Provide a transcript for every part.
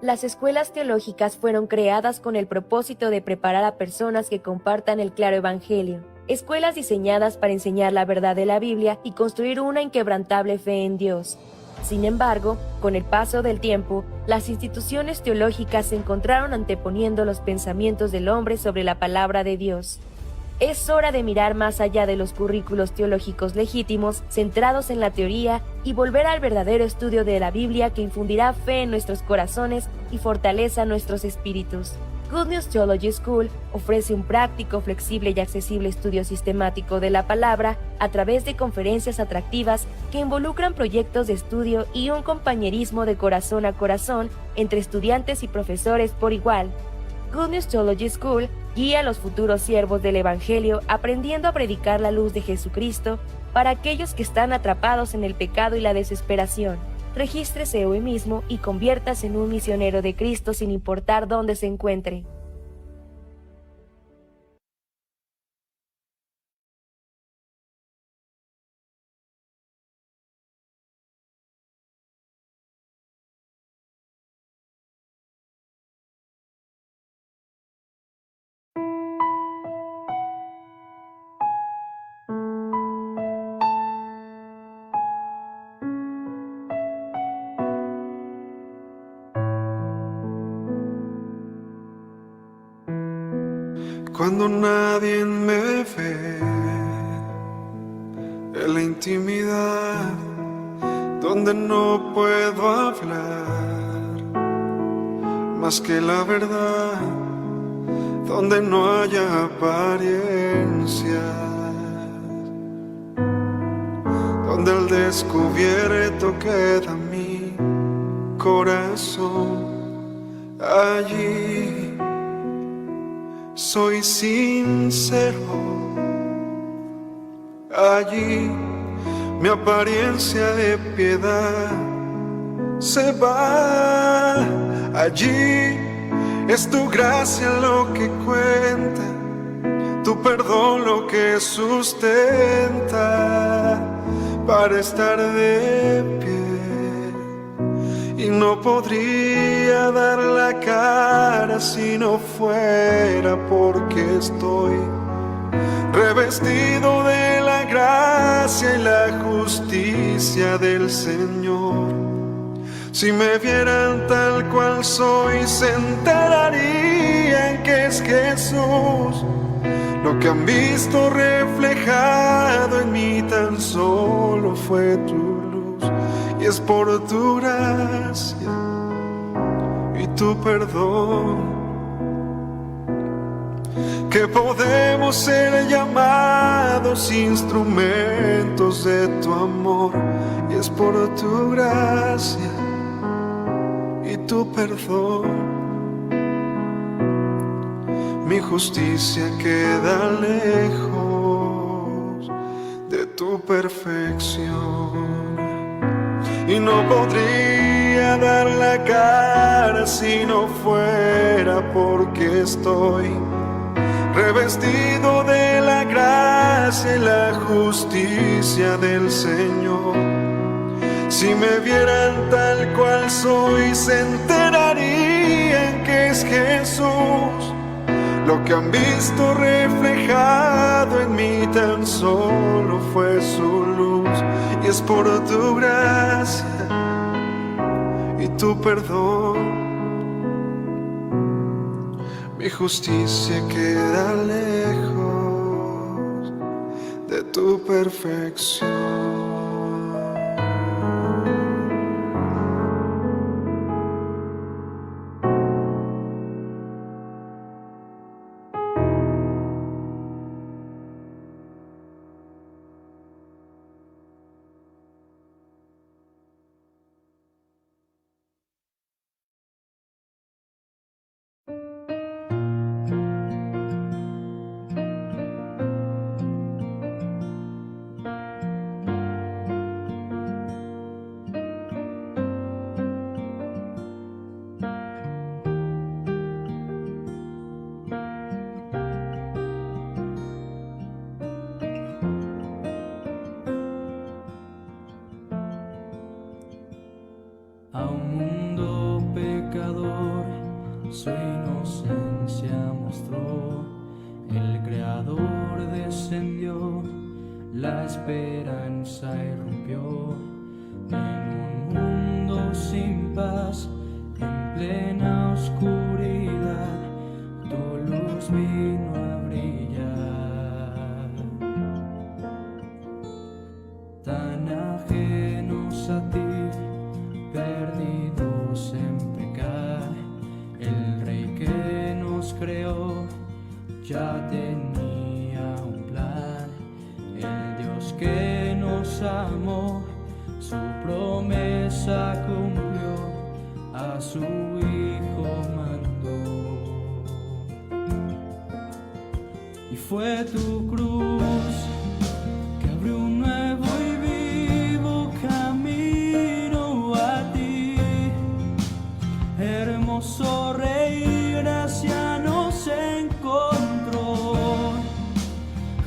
Las escuelas teológicas fueron creadas con el propósito de preparar a personas que compartan el claro evangelio. Escuelas diseñadas para enseñar la verdad de la Biblia y construir una inquebrantable fe en Dios. Sin embargo, con el paso del tiempo, las instituciones teológicas se encontraron anteponiendo los pensamientos del hombre sobre la palabra de Dios. Es hora de mirar más allá de los currículos teológicos legítimos, centrados en la teoría, y volver al verdadero estudio de la Biblia que infundirá fe en nuestros corazones y fortaleza nuestros espíritus. Good News Theology School ofrece un práctico, flexible y accesible estudio sistemático de la palabra a través de conferencias atractivas que involucran proyectos de estudio y un compañerismo de corazón a corazón entre estudiantes y profesores por igual. Good News Theology School guía a los futuros siervos del Evangelio aprendiendo a predicar la luz de Jesucristo para aquellos que están atrapados en el pecado y la desesperación. Regístrese hoy mismo y conviértase en un misionero de Cristo sin importar dónde se encuentre. Cuando nadie me ve, en la intimidad, donde no puedo hablar más que la verdad, donde no haya apariencias, donde al descubierto queda mi corazón, allí soy sincero, allí mi apariencia de piedad se va, allí es tu gracia lo que cuenta, tu perdón lo que sustenta para estar de pie. Y no podría dar la cara si no fuera porque estoy revestido de la gracia y la justicia del Señor. Si me vieran tal cual soy, se enterarían que es Jesús. Lo que han visto reflejado en mí tan solo fue tu luz. Y es por tu gracia y tu perdón que podemos ser llamados instrumentos de tu amor. Y es por tu gracia y tu perdón, mi justicia queda lejos de tu perfección. Y no podría dar la cara si no fuera porque estoy revestido de la gracia y la justicia del Señor. Si me vieran tal cual soy, se enterarían que es Jesús. Lo que han visto reflejado en mí tan solo fue su luz. Y es por tu gracia y tu perdón, mi justicia queda lejos de tu perfección. tinieblas, en plena oscuridad, tu luz vino a brillar. Tan ajenos a ti, perdidos en pecar, el Rey que nos creó ya tenía un plan. El Dios que nos amó, su promesa cumplió, a su Hijo mandó. Y fue tu cruz que abrió un nuevo y vivo camino a ti. Hermoso Rey, gracia nos encontró.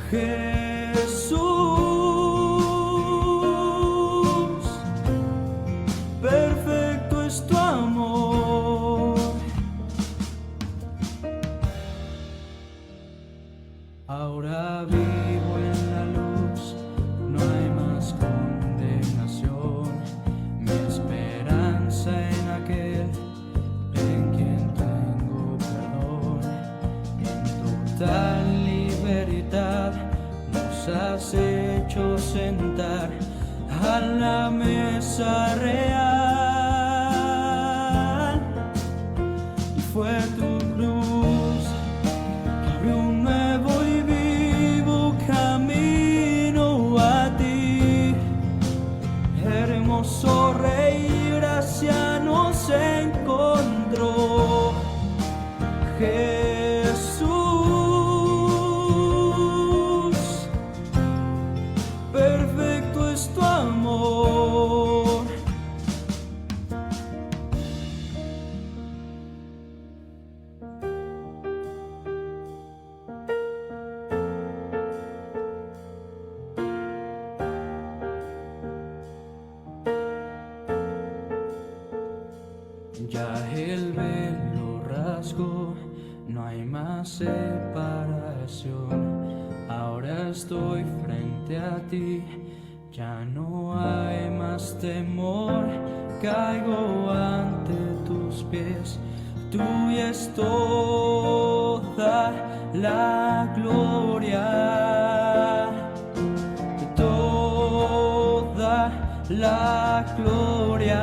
Jesús, perfecto es tu amor. Ahora vivo en la luz, no hay más condenación. Mi esperanza en aquel en quien tengo perdón. En total libertad nos has hecho sentar a la mesa real. Y fue tu cruz que abrió un nuevo y vivo camino a ti. Hermoso Rey, gracia nos encontró. Jesús, perfecto es tu amor. Ya el velo rasgó, no hay más separación. Ahora estoy frente a ti, ya no hay más temor. Caigo ante tus pies, tuya es toda la gloria, toda la gloria,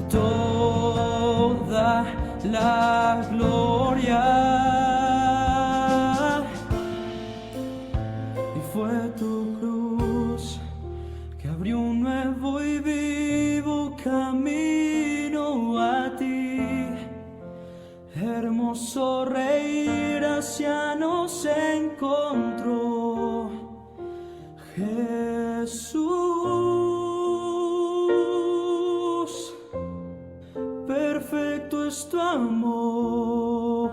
toda la gloria. Y fue tu cruz que abrió un nuevo y vivo camino a ti. Hermoso Rey, gracia nos encontró. Jesús, perfecto es tu amor.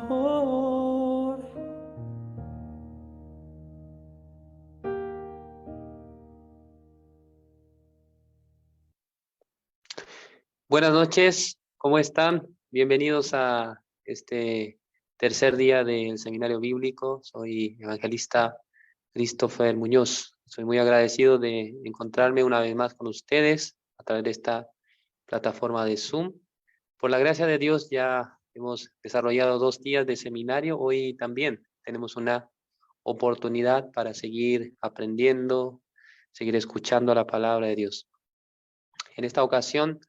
Buenas noches, ¿cómo están? Bienvenidos a este tercer día del Seminario Bíblico. Soy evangelista Christopher Muñoz. Soy muy agradecido de encontrarme una vez más con ustedes a través de esta plataforma de Zoom. Por la gracia de Dios ya hemos desarrollado 2 días de seminario. Hoy también tenemos una oportunidad para seguir aprendiendo, seguir escuchando la palabra de Dios. En esta ocasión,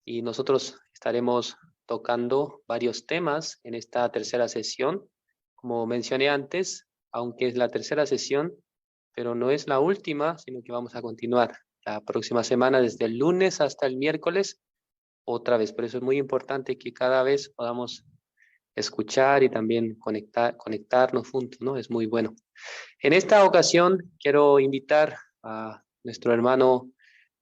y nosotros estaremos tocando varios temas en esta tercera sesión. Como mencioné antes, aunque es la tercera sesión, pero no es la última, sino que vamos a continuar la próxima semana, desde el lunes hasta el miércoles, otra vez. Por eso es muy importante que cada vez podamos escuchar y también conectarnos juntos, ¿no? Es muy bueno. En esta ocasión quiero invitar a nuestro hermano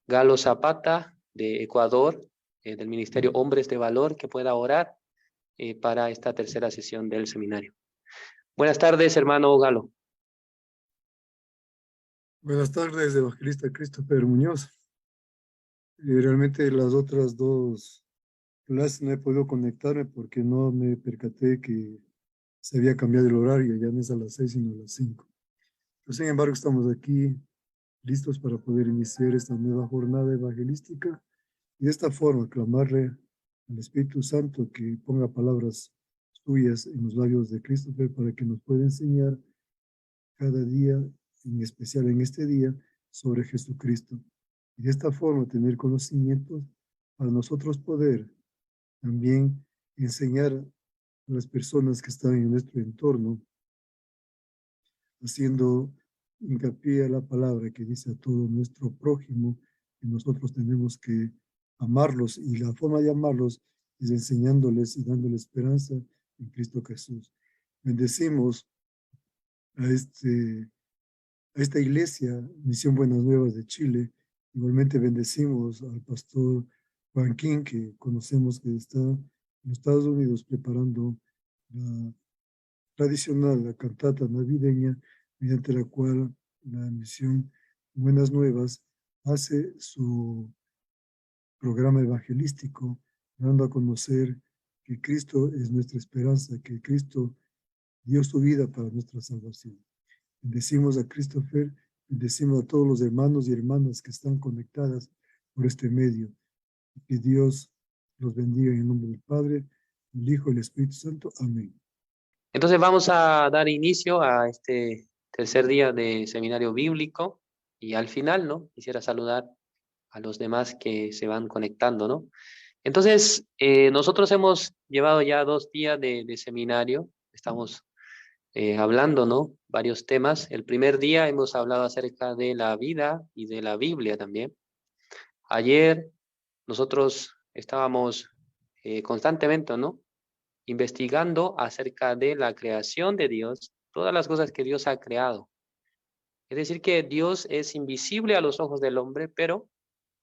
Galo Zapata de Ecuador, del Ministerio Hombres de Valor, que pueda orar para esta tercera sesión del seminario. Buenas tardes, hermano Galo. Buenas tardes, evangelista Christopher Muñoz. Realmente las otras 2 clases no he podido conectarme porque no me percaté que se había cambiado el horario, ya no es a las 6 sino a las 5. Pero sin embargo estamos aquí listos para poder iniciar esta nueva jornada evangelística Y de esta forma clamarle al Espíritu Santo que ponga palabras suyas en los labios de Christopher para que nos pueda enseñar cada día, en especial en este día, sobre Jesucristo. Y de esta forma tener conocimientos para nosotros poder también enseñar a las personas que están en nuestro entorno, haciendo hincapié a la palabra que dice a todo nuestro prójimo, que nosotros tenemos que amarlos, y la forma de amarlos es enseñándoles y dándoles esperanza en Cristo Jesús. Bendecimos a esta iglesia, Misión Buenas Nuevas de Chile. Igualmente bendecimos al pastor Joaquín, que conocemos que está en los Estados Unidos preparando la tradicional, la cantata navideña, mediante la cual la Misión Buenas Nuevas hace su programa evangelístico, dando a conocer que Cristo es nuestra esperanza, que Cristo dio su vida para nuestra salvación. Bendecimos a Christopher, bendecimos a todos los hermanos y hermanas que están conectadas por este medio. Que Dios los bendiga en el nombre del Padre, del Hijo y del Espíritu Santo. Amén. Entonces vamos a dar inicio a este tercer día de seminario bíblico y al final, ¿no? Quisiera saludar a los demás que se van conectando, ¿no? Entonces, nosotros hemos llevado ya 2 días de seminario, estamos hablando, ¿no? Varios temas. El primer día hemos hablado acerca de la vida y de la Biblia también. Ayer nosotros estábamos constantemente, ¿no? Investigando acerca de la creación de Dios, todas las cosas que Dios ha creado. Es decir, que Dios es invisible a los ojos del hombre, pero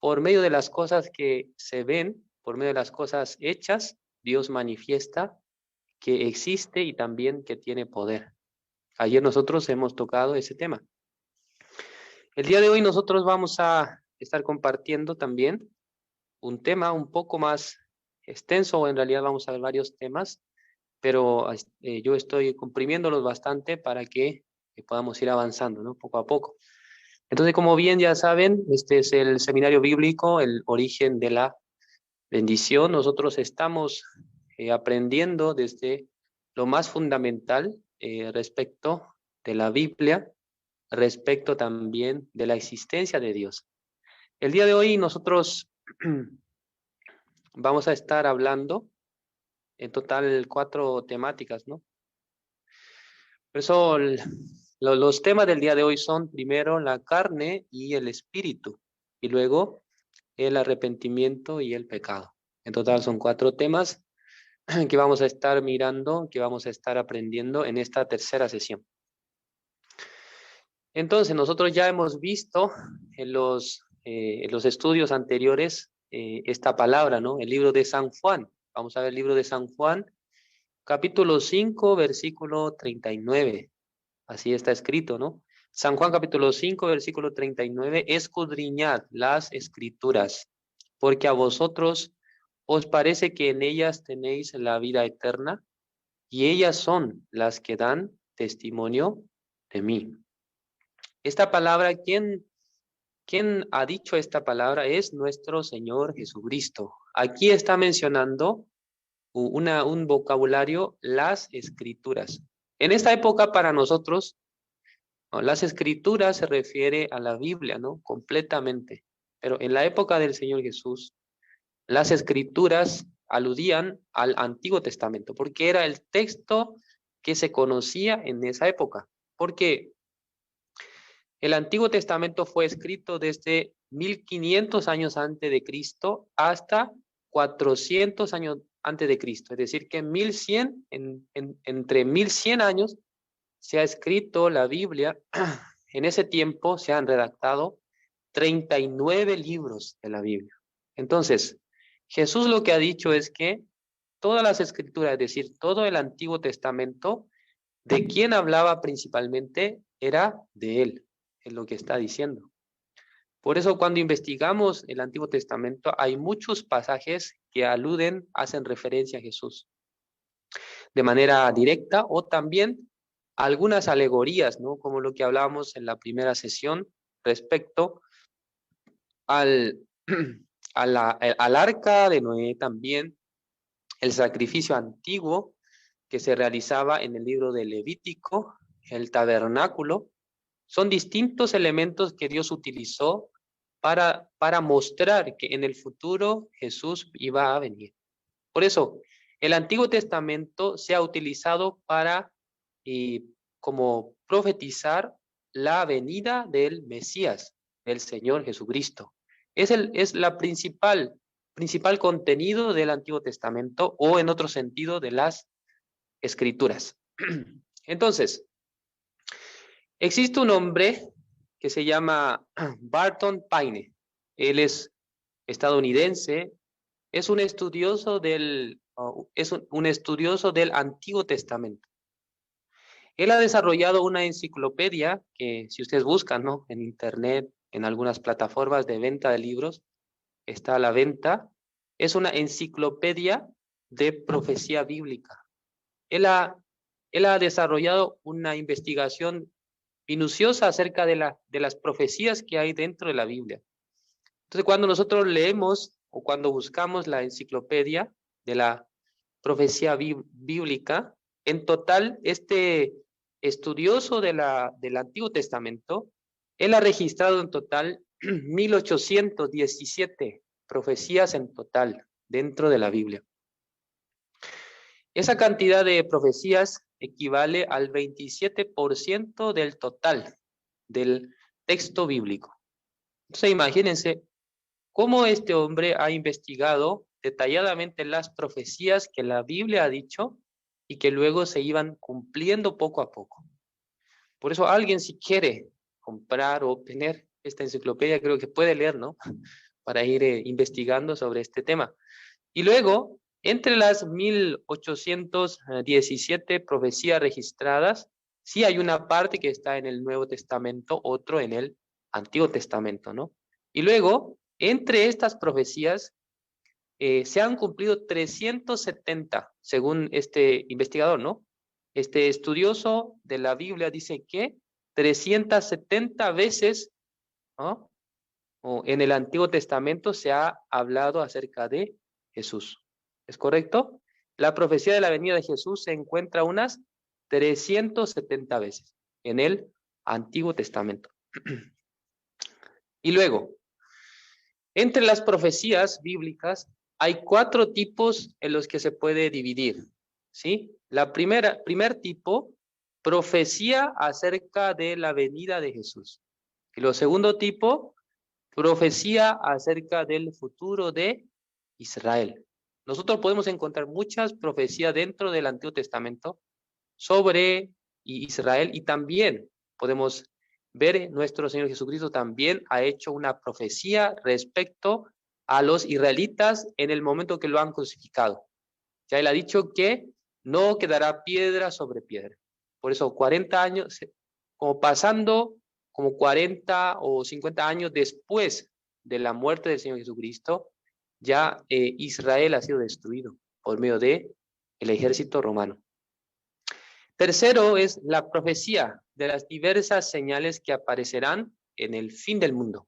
por medio de las cosas que se ven, por medio de las cosas hechas, Dios manifiesta que existe y también que tiene poder. Ayer nosotros hemos tocado ese tema. El día de hoy nosotros vamos a estar compartiendo también un tema un poco más extenso, o en realidad vamos a ver varios temas, pero yo estoy comprimiéndolos bastante para que podamos ir avanzando, ¿no? Poco a poco. Entonces, como bien ya saben, este es el seminario bíblico, el origen de la bendición. Nosotros estamos aprendiendo desde lo más fundamental respecto de la Biblia, respecto también de la existencia de Dios. El día de hoy nosotros vamos a estar hablando en total 4 temáticas, ¿no? Por eso los temas del día de hoy son primero la carne y el espíritu, y luego el arrepentimiento y el pecado. En total son 4 temas que vamos a estar mirando, que vamos a estar aprendiendo en esta tercera sesión. Entonces, nosotros ya hemos visto en los estudios anteriores esta palabra, ¿no? El libro de San Juan. Vamos a ver el libro de San Juan, capítulo 5, versículo 39. Así está escrito, ¿no? San Juan, capítulo 5, versículo 39. Escudriñad las escrituras, porque a vosotros os parece que en ellas tenéis la vida eterna, y ellas son las que dan testimonio de mí. Esta palabra, ¿quién ha dicho esta palabra? Es nuestro Señor Jesucristo. Aquí está mencionando un vocabulario, las escrituras. En esta época para nosotros, ¿no? Las escrituras se refiere a la Biblia, ¿no? Completamente. Pero en la época del Señor Jesús, las escrituras aludían al Antiguo Testamento, porque era el texto que se conocía en esa época. Porque el Antiguo Testamento fue escrito desde 1500 años antes de Cristo hasta 400 años antes de Cristo. Es decir, que entre 1100 años se ha escrito la Biblia. En ese tiempo se han redactado 39 libros de la Biblia. Entonces, Jesús lo que ha dicho es que todas las escrituras, es decir, todo el Antiguo Testamento, ¿de quién hablaba principalmente? Era de él, es lo que está diciendo. Por eso cuando investigamos el Antiguo Testamento hay muchos pasajes que hacen referencia a Jesús de manera directa, o también algunas alegorías, ¿no? Como lo que hablábamos en la primera sesión respecto al al arca de Noé también, el sacrificio antiguo que se realizaba en el libro de Levítico, el tabernáculo, son distintos elementos que Dios utilizó para mostrar que en el futuro Jesús iba a venir. Por eso, el Antiguo Testamento se ha utilizado para como profetizar la venida del Mesías, del Señor Jesucristo. Es la principal contenido del Antiguo Testamento, o en otro sentido de las Escrituras. Entonces, existe un hombre que se llama Barton Paine. Él es estadounidense, es un estudioso un estudioso del Antiguo Testamento. Él ha desarrollado una enciclopedia que, si ustedes buscan, ¿no?, en internet, en algunas plataformas de venta de libros, está a la venta. Es una enciclopedia de profecía bíblica. Él ha desarrollado una investigación minuciosa acerca de las profecías que hay dentro de la Biblia. Entonces, cuando nosotros leemos o cuando buscamos la enciclopedia de la profecía bíblica, en total, este estudioso del Antiguo Testamento, él ha registrado en total 1817 profecías en total dentro de la Biblia. Esa cantidad de profecías equivale al 27% del total del texto bíblico. Entonces, imagínense cómo este hombre ha investigado detalladamente las profecías que la Biblia ha dicho y que luego se iban cumpliendo poco a poco. Por eso alguien, si quiere comprar o obtener esta enciclopedia, creo que puede leer, ¿no?, para ir investigando sobre este tema. Y luego, entre las 1817 profecías registradas, sí hay una parte que está en el Nuevo Testamento, otro en el Antiguo Testamento, ¿no? Y luego, entre estas profecías, se han cumplido 370, según este investigador, ¿no? Este estudioso de la Biblia dice que 370 veces, ¿no?, o en el Antiguo Testamento se ha hablado acerca de Jesús. ¿Es correcto? La profecía de la venida de Jesús se encuentra unas 370 veces en el Antiguo Testamento. Y luego, entre las profecías bíblicas hay 4 tipos en los que se puede dividir, ¿sí? Primer tipo, profecía acerca de la venida de Jesús. Y lo segundo tipo, profecía acerca del futuro de Israel. Nosotros podemos encontrar muchas profecías dentro del Antiguo Testamento sobre Israel, y también podemos ver nuestro Señor Jesucristo también ha hecho una profecía respecto a los israelitas en el momento que lo han crucificado. Ya él ha dicho que no quedará piedra sobre piedra. Por eso 40 años, como pasando como 40 o 50 años después de la muerte del Señor Jesucristo, ya Israel ha sido destruido por medio del ejército romano. Tercero es la profecía de las diversas señales que aparecerán en el fin del mundo.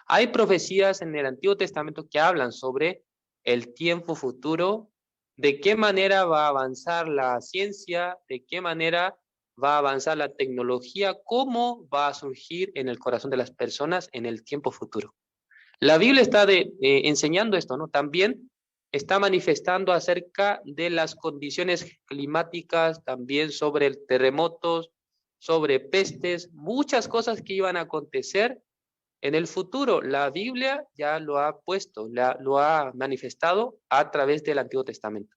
Hay profecías en el Antiguo Testamento que hablan sobre el tiempo futuro, de qué manera va a avanzar la ciencia, de qué manera va a avanzar la tecnología, cómo va a surgir en el corazón de las personas en el tiempo futuro. La Biblia está enseñando esto, ¿no? También está manifestando acerca de las condiciones climáticas, también sobre terremotos, sobre pestes, muchas cosas que iban a acontecer en el futuro. La Biblia ya lo ha puesto, lo ha manifestado a través del Antiguo Testamento.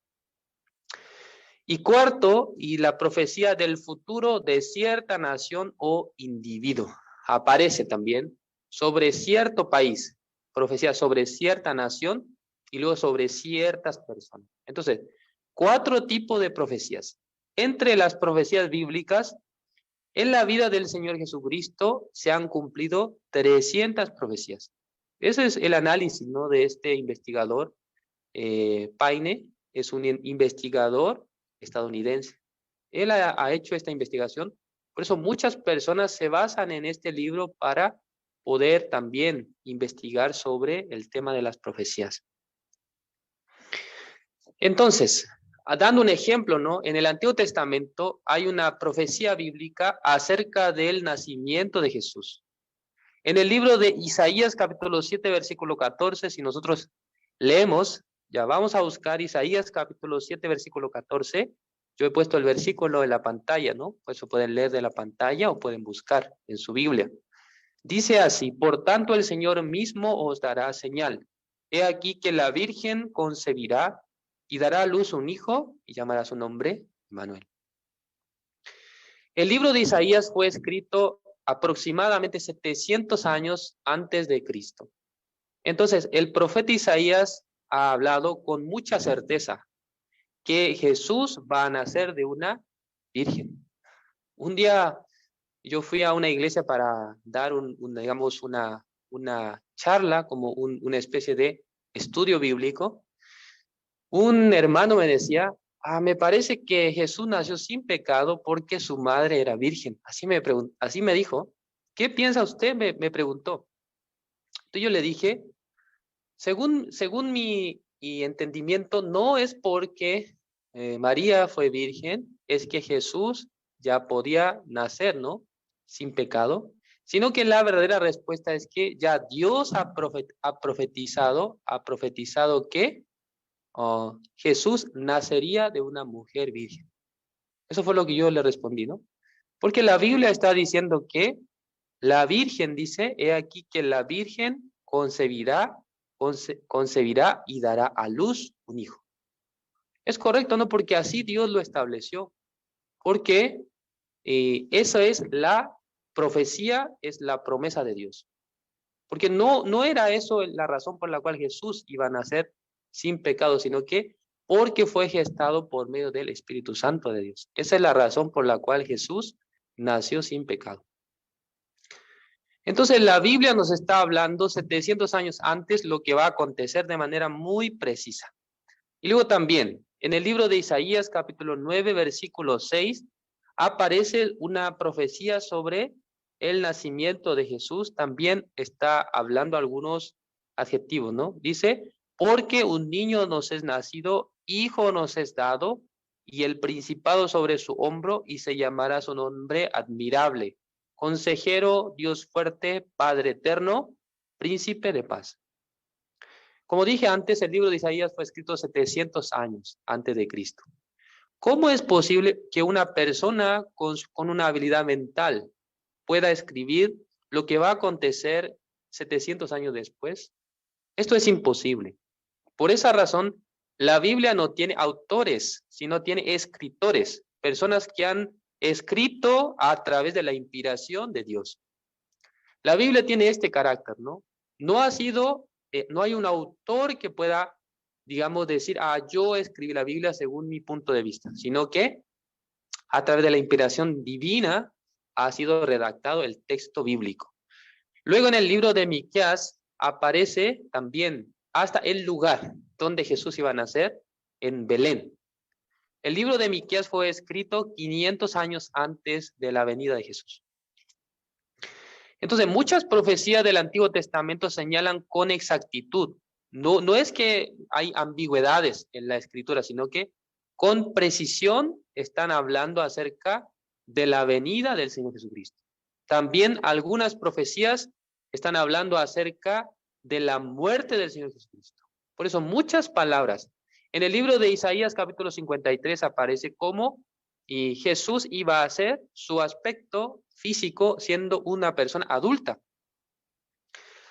Y cuarto, y la profecía del futuro de cierta nación o individuo. Aparece también sobre cierto país, profecía sobre cierta nación y luego sobre ciertas personas. Entonces, 4 tipos de profecías. Entre las profecías bíblicas, en la vida del Señor Jesucristo se han cumplido 300 profecías. Ese es el análisis, ¿no?, de este investigador. Paine es un investigador estadounidense. Él ha hecho esta investigación. Por eso muchas personas se basan en este libro para poder también investigar sobre el tema de las profecías. Entonces, dando un ejemplo, ¿no? En el Antiguo Testamento hay una profecía bíblica acerca del nacimiento de Jesús. En el libro de Isaías, capítulo 7, versículo 14, si nosotros leemos, ya vamos a buscar Isaías, capítulo 7, versículo 14. Yo he puesto el versículo en la pantalla, ¿no? Por eso pueden leer de la pantalla o pueden buscar en su Biblia. Dice así: por tanto el Señor mismo os dará señal. He aquí que la Virgen concebirá y dará a luz un hijo y llamará su nombre Emmanuel. El libro de Isaías fue escrito aproximadamente 700 años antes de Cristo. Entonces, el profeta Isaías ha hablado con mucha certeza que Jesús va a nacer de una virgen. Un día yo fui a una iglesia para dar digamos, una charla, como una especie de estudio bíblico. Un hermano me decía, me parece que Jesús nació sin pecado porque su madre era virgen. Así me dijo. ¿Qué piensa usted? Me preguntó. Entonces yo le dije, según mi entendimiento, no es porque María fue virgen, es que Jesús ya podía nacer, ¿no? Sin pecado, sino que la verdadera respuesta es que ya Dios ha profetizado que Jesús nacería de una mujer virgen. Eso fue lo que yo le respondí, ¿no? Porque la Biblia está diciendo que la Virgen dice, he aquí que la Virgen concebirá y dará a luz un hijo. Es correcto, ¿no? Porque así Dios lo estableció. Porque esa es la profecía, es la promesa de Dios. Porque no era eso la razón por la cual Jesús iba a nacer sin pecado, sino que porque fue gestado por medio del Espíritu Santo de Dios. Esa es la razón por la cual Jesús nació sin pecado. Entonces la Biblia nos está hablando 700 años antes lo que va a acontecer de manera muy precisa. Y luego también, en el libro de Isaías, capítulo 9, versículo 6, aparece una profecía sobre el nacimiento de Jesús. También está hablando algunos adjetivos, ¿no? Dice, porque un niño nos es nacido, hijo nos es dado, y el principado sobre su hombro, y se llamará su nombre admirable, consejero, Dios fuerte, Padre eterno, príncipe de paz. Como dije antes, el libro de Isaías fue escrito 700 años antes de Cristo. ¿Cómo es posible que una persona con una habilidad mental pueda escribir lo que va a acontecer 700 años después? Esto es imposible. Por esa razón, la Biblia no tiene autores, sino tiene escritores, personas que han escrito a través de la inspiración de Dios. La Biblia tiene este carácter, ¿no? No hay un autor que pueda, digamos, decir, yo escribí la Biblia según mi punto de vista, sino que a través de la inspiración divina ha sido redactado el texto bíblico. Luego en el libro de Miqueas aparece también hasta el lugar donde Jesús iba a nacer, en Belén. El libro de Miqueas fue escrito 500 años antes de la venida de Jesús. Entonces, muchas profecías del Antiguo Testamento señalan con exactitud. No es que hay ambigüedades en la Escritura, sino que con precisión están hablando acerca de la venida del Señor Jesucristo. También algunas profecías están hablando acerca de la muerte del Señor Jesucristo. Por eso muchas palabras. En el libro de Isaías capítulo 53 aparece cómo Jesús iba a ser su aspecto físico siendo una persona adulta.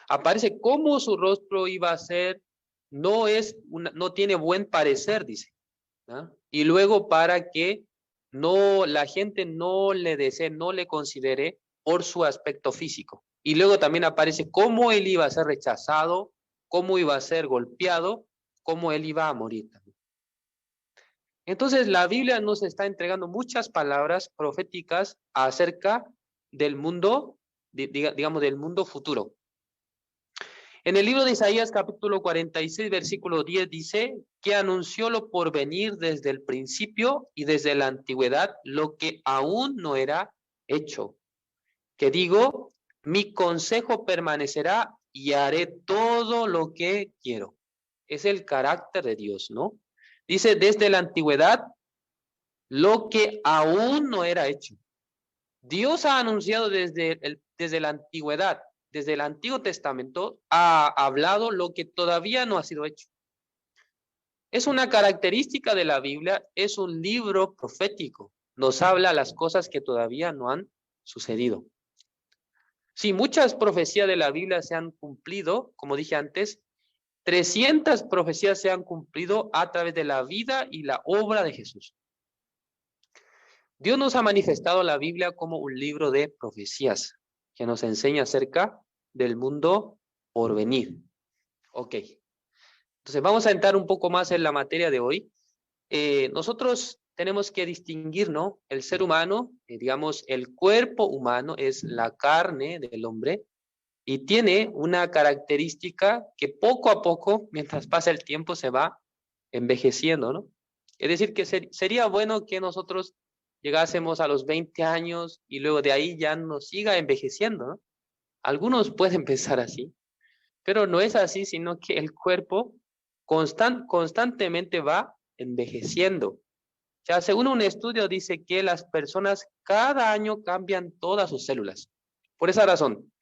Aparece cómo su rostro iba a ser, no tiene buen parecer, dice, ¿no? Y luego para que la gente no le desee, no le considere por su aspecto físico. Y luego también aparece cómo él iba a ser rechazado, cómo iba a ser golpeado, cómo él iba a morir también. Entonces la Biblia nos está entregando muchas palabras proféticas acerca del mundo, digamos, del mundo futuro. En el libro de Isaías capítulo 46 versículo 10 dice que anunció lo por venir desde el principio y desde la antigüedad lo que aún no era hecho. Que digo, mi consejo permanecerá y haré todo lo que quiero. Es el carácter de Dios, ¿no? Dice, desde la antigüedad, lo que aún no era hecho. Dios ha anunciado desde la antigüedad, desde el Antiguo Testamento, ha hablado lo que todavía no ha sido hecho. Es una característica de la Biblia, es un libro profético. Nos habla las cosas que todavía no han sucedido. Sí, muchas profecías de la Biblia se han cumplido, como dije antes, 300 profecías se han cumplido a través de la vida y la obra de Jesús. Dios nos ha manifestado la Biblia como un libro de profecías que nos enseña acerca del mundo por venir. Ok. Entonces vamos a entrar un poco más en la materia de hoy. Nosotros tenemos que distinguir, ¿no? El ser humano, digamos, el cuerpo humano es la carne del hombre y tiene una característica que poco a poco, mientras pasa el tiempo, se va envejeciendo, ¿no? Es decir, que sería bueno que nosotros llegásemos a los 20 años y luego de ahí ya nos siga envejeciendo, ¿no? Algunos pueden pensar así, pero no es así, sino que el cuerpo constantemente va envejeciendo. O sea, según un estudio dice que las personas cada año cambian todas sus células. Por esa razón,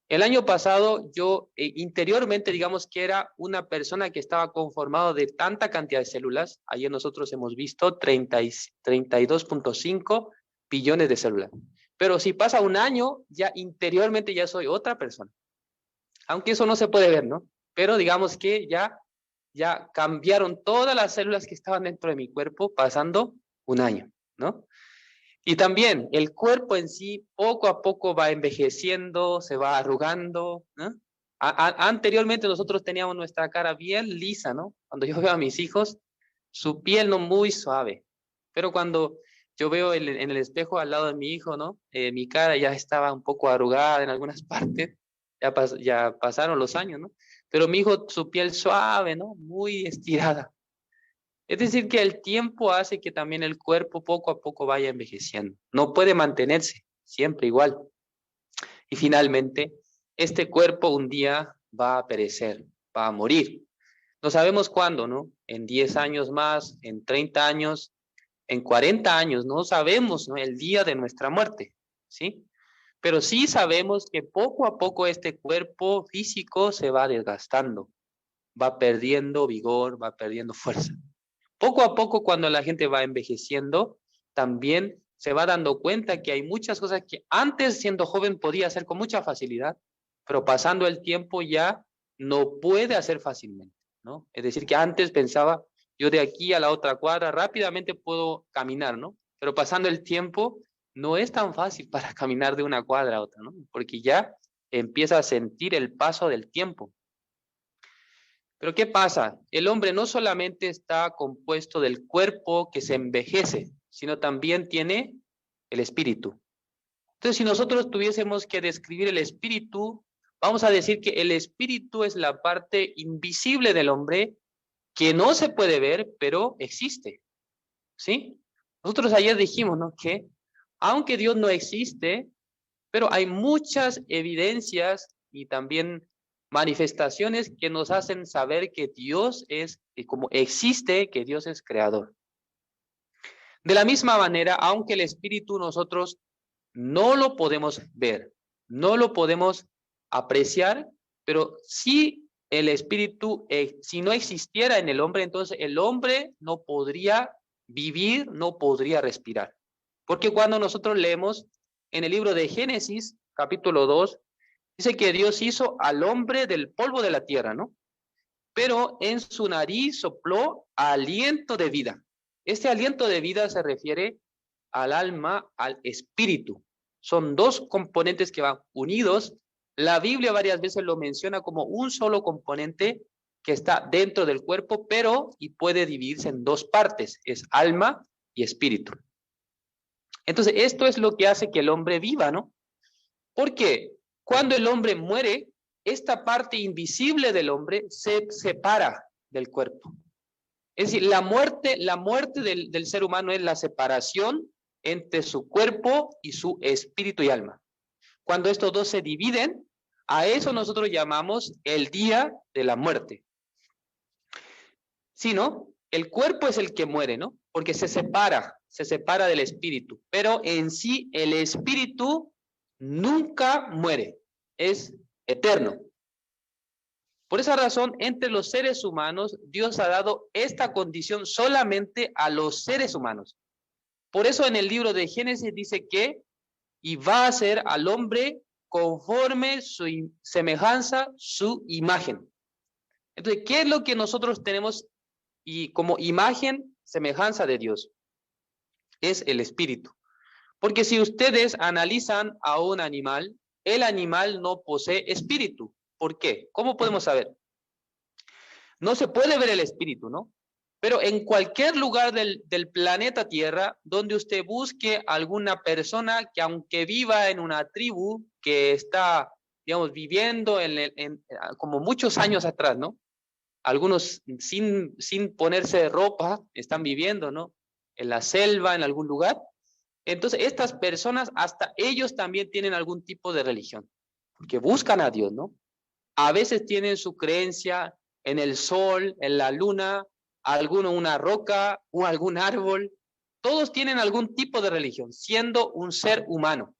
el año pasado yo interiormente, digamos que era una persona que estaba conformado de tanta cantidad de células. Ayer nosotros hemos visto 32.5 billones de células. Pero si pasa un año, ya interiormente ya soy otra persona. Aunque eso no se puede ver, ¿no? Pero digamos que ya cambiaron todas las células que estaban dentro de mi cuerpo pasando un año, ¿no? Y también el cuerpo en sí poco a poco va envejeciendo, se va arrugando, ¿no? Anteriormente nosotros teníamos nuestra cara bien lisa, ¿no? Cuando yo veo a mis hijos, su piel no muy suave. Pero cuando yo veo en el espejo al lado de mi hijo, ¿no? Mi cara ya estaba un poco arrugada en algunas partes, ya pasaron los años, ¿no? Pero mi hijo, su piel suave, ¿no? Muy estirada. Es decir, que el tiempo hace que también el cuerpo poco a poco vaya envejeciendo. No puede mantenerse siempre igual. Y finalmente, este cuerpo un día va a perecer, va a morir. No sabemos cuándo, ¿no? En 10 años más, en 30 años, en 40 años, no sabemos, ¿no? El día de nuestra muerte, ¿sí? Pero sí sabemos que poco a poco este cuerpo físico se va desgastando, va perdiendo vigor, va perdiendo fuerza. Poco a poco, cuando la gente va envejeciendo, también se va dando cuenta que hay muchas cosas que antes, siendo joven, podía hacer con mucha facilidad, pero pasando el tiempo ya no puede hacer fácilmente, ¿no? Es decir, que antes pensaba, yo de aquí a la otra cuadra rápidamente puedo caminar, ¿no? Pero pasando el tiempo, no es tan fácil para caminar de una cuadra a otra, ¿no? Porque ya empieza a sentir el paso del tiempo. Pero ¿qué pasa? El hombre no solamente está compuesto del cuerpo que se envejece, sino también tiene el espíritu. Entonces, si nosotros tuviésemos que describir el espíritu, vamos a decir que el espíritu es la parte invisible del hombre que no se puede ver, pero existe. ¿Sí? Nosotros ayer dijimos, ¿no? Que aunque Dios no existe, pero hay muchas evidencias y también manifestaciones que nos hacen saber que Dios es, y como existe, que Dios es creador. De la misma manera, aunque el espíritu nosotros no lo podemos ver, no lo podemos apreciar, pero si el espíritu, si no existiera en el hombre, entonces el hombre no podría vivir, no podría respirar. Porque cuando nosotros leemos en el libro de Génesis, capítulo 2, dice que Dios hizo al hombre del polvo de la tierra, ¿no? Pero en su nariz sopló aliento de vida. Este aliento de vida se refiere al alma, al espíritu. Son dos componentes que van unidos. La Biblia varias veces lo menciona como un solo componente que está dentro del cuerpo, pero y puede dividirse en dos partes, es alma y espíritu. Entonces, esto es lo que hace que el hombre viva, ¿no? Porque cuando el hombre muere, esta parte invisible del hombre se separa del cuerpo. Es decir, la muerte del ser humano es la separación entre su cuerpo y su espíritu y alma. cuando estos dos se dividen, a eso nosotros llamamos el día de la muerte. Sí, ¿no? El cuerpo es el que muere, ¿no? Porque se separa del espíritu. Pero en sí, el espíritu nunca muere, es eterno. Por esa razón, entre los seres humanos, Dios ha dado esta condición solamente a los seres humanos. Por eso en el libro de Génesis dice que, y va a ser al hombre conforme su semejanza, su imagen. Entonces, ¿qué es lo que nosotros tenemos y como imagen, semejanza de Dios? Es el espíritu. Porque si ustedes analizan a un animal, el animal no posee espíritu. ¿Por qué? ¿Cómo podemos saber? No se puede ver el espíritu, ¿no? Pero en cualquier lugar del planeta Tierra, donde usted busque alguna persona que aunque viva en una tribu que está, digamos, viviendo como muchos años atrás, ¿no? Algunos sin ponerse ropa están viviendo, ¿no? En la selva, en algún lugar. Entonces, estas personas, hasta ellos también tienen algún tipo de religión, porque buscan a Dios, ¿no? A veces tienen su creencia en el sol, en la luna, alguno una roca o algún árbol. Todos tienen algún tipo de religión, siendo un ser humano.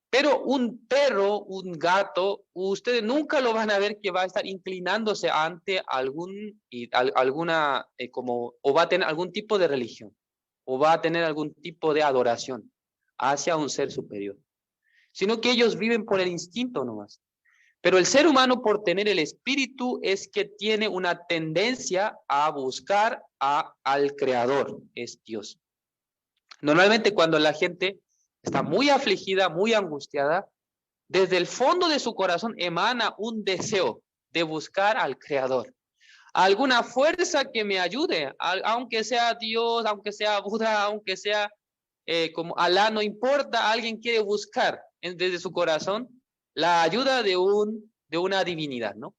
Pero un perro, un gato, ustedes nunca lo van a ver que va a estar inclinándose ante alguna, o va a tener algún tipo de religión, o va a tener algún tipo de adoración hacia un ser superior. Sino que ellos viven por el instinto nomás. Pero el ser humano, por tener el espíritu, es que tiene una tendencia a buscar al Creador, es Dios. Normalmente cuando la gente está muy afligida, muy angustiada, desde el fondo de su corazón emana un deseo de buscar al Creador. Alguna fuerza que me ayude, aunque sea Dios, aunque sea Buda, aunque sea como Alá, no importa, alguien quiere buscar desde su corazón la ayuda de una divinidad, ¿no?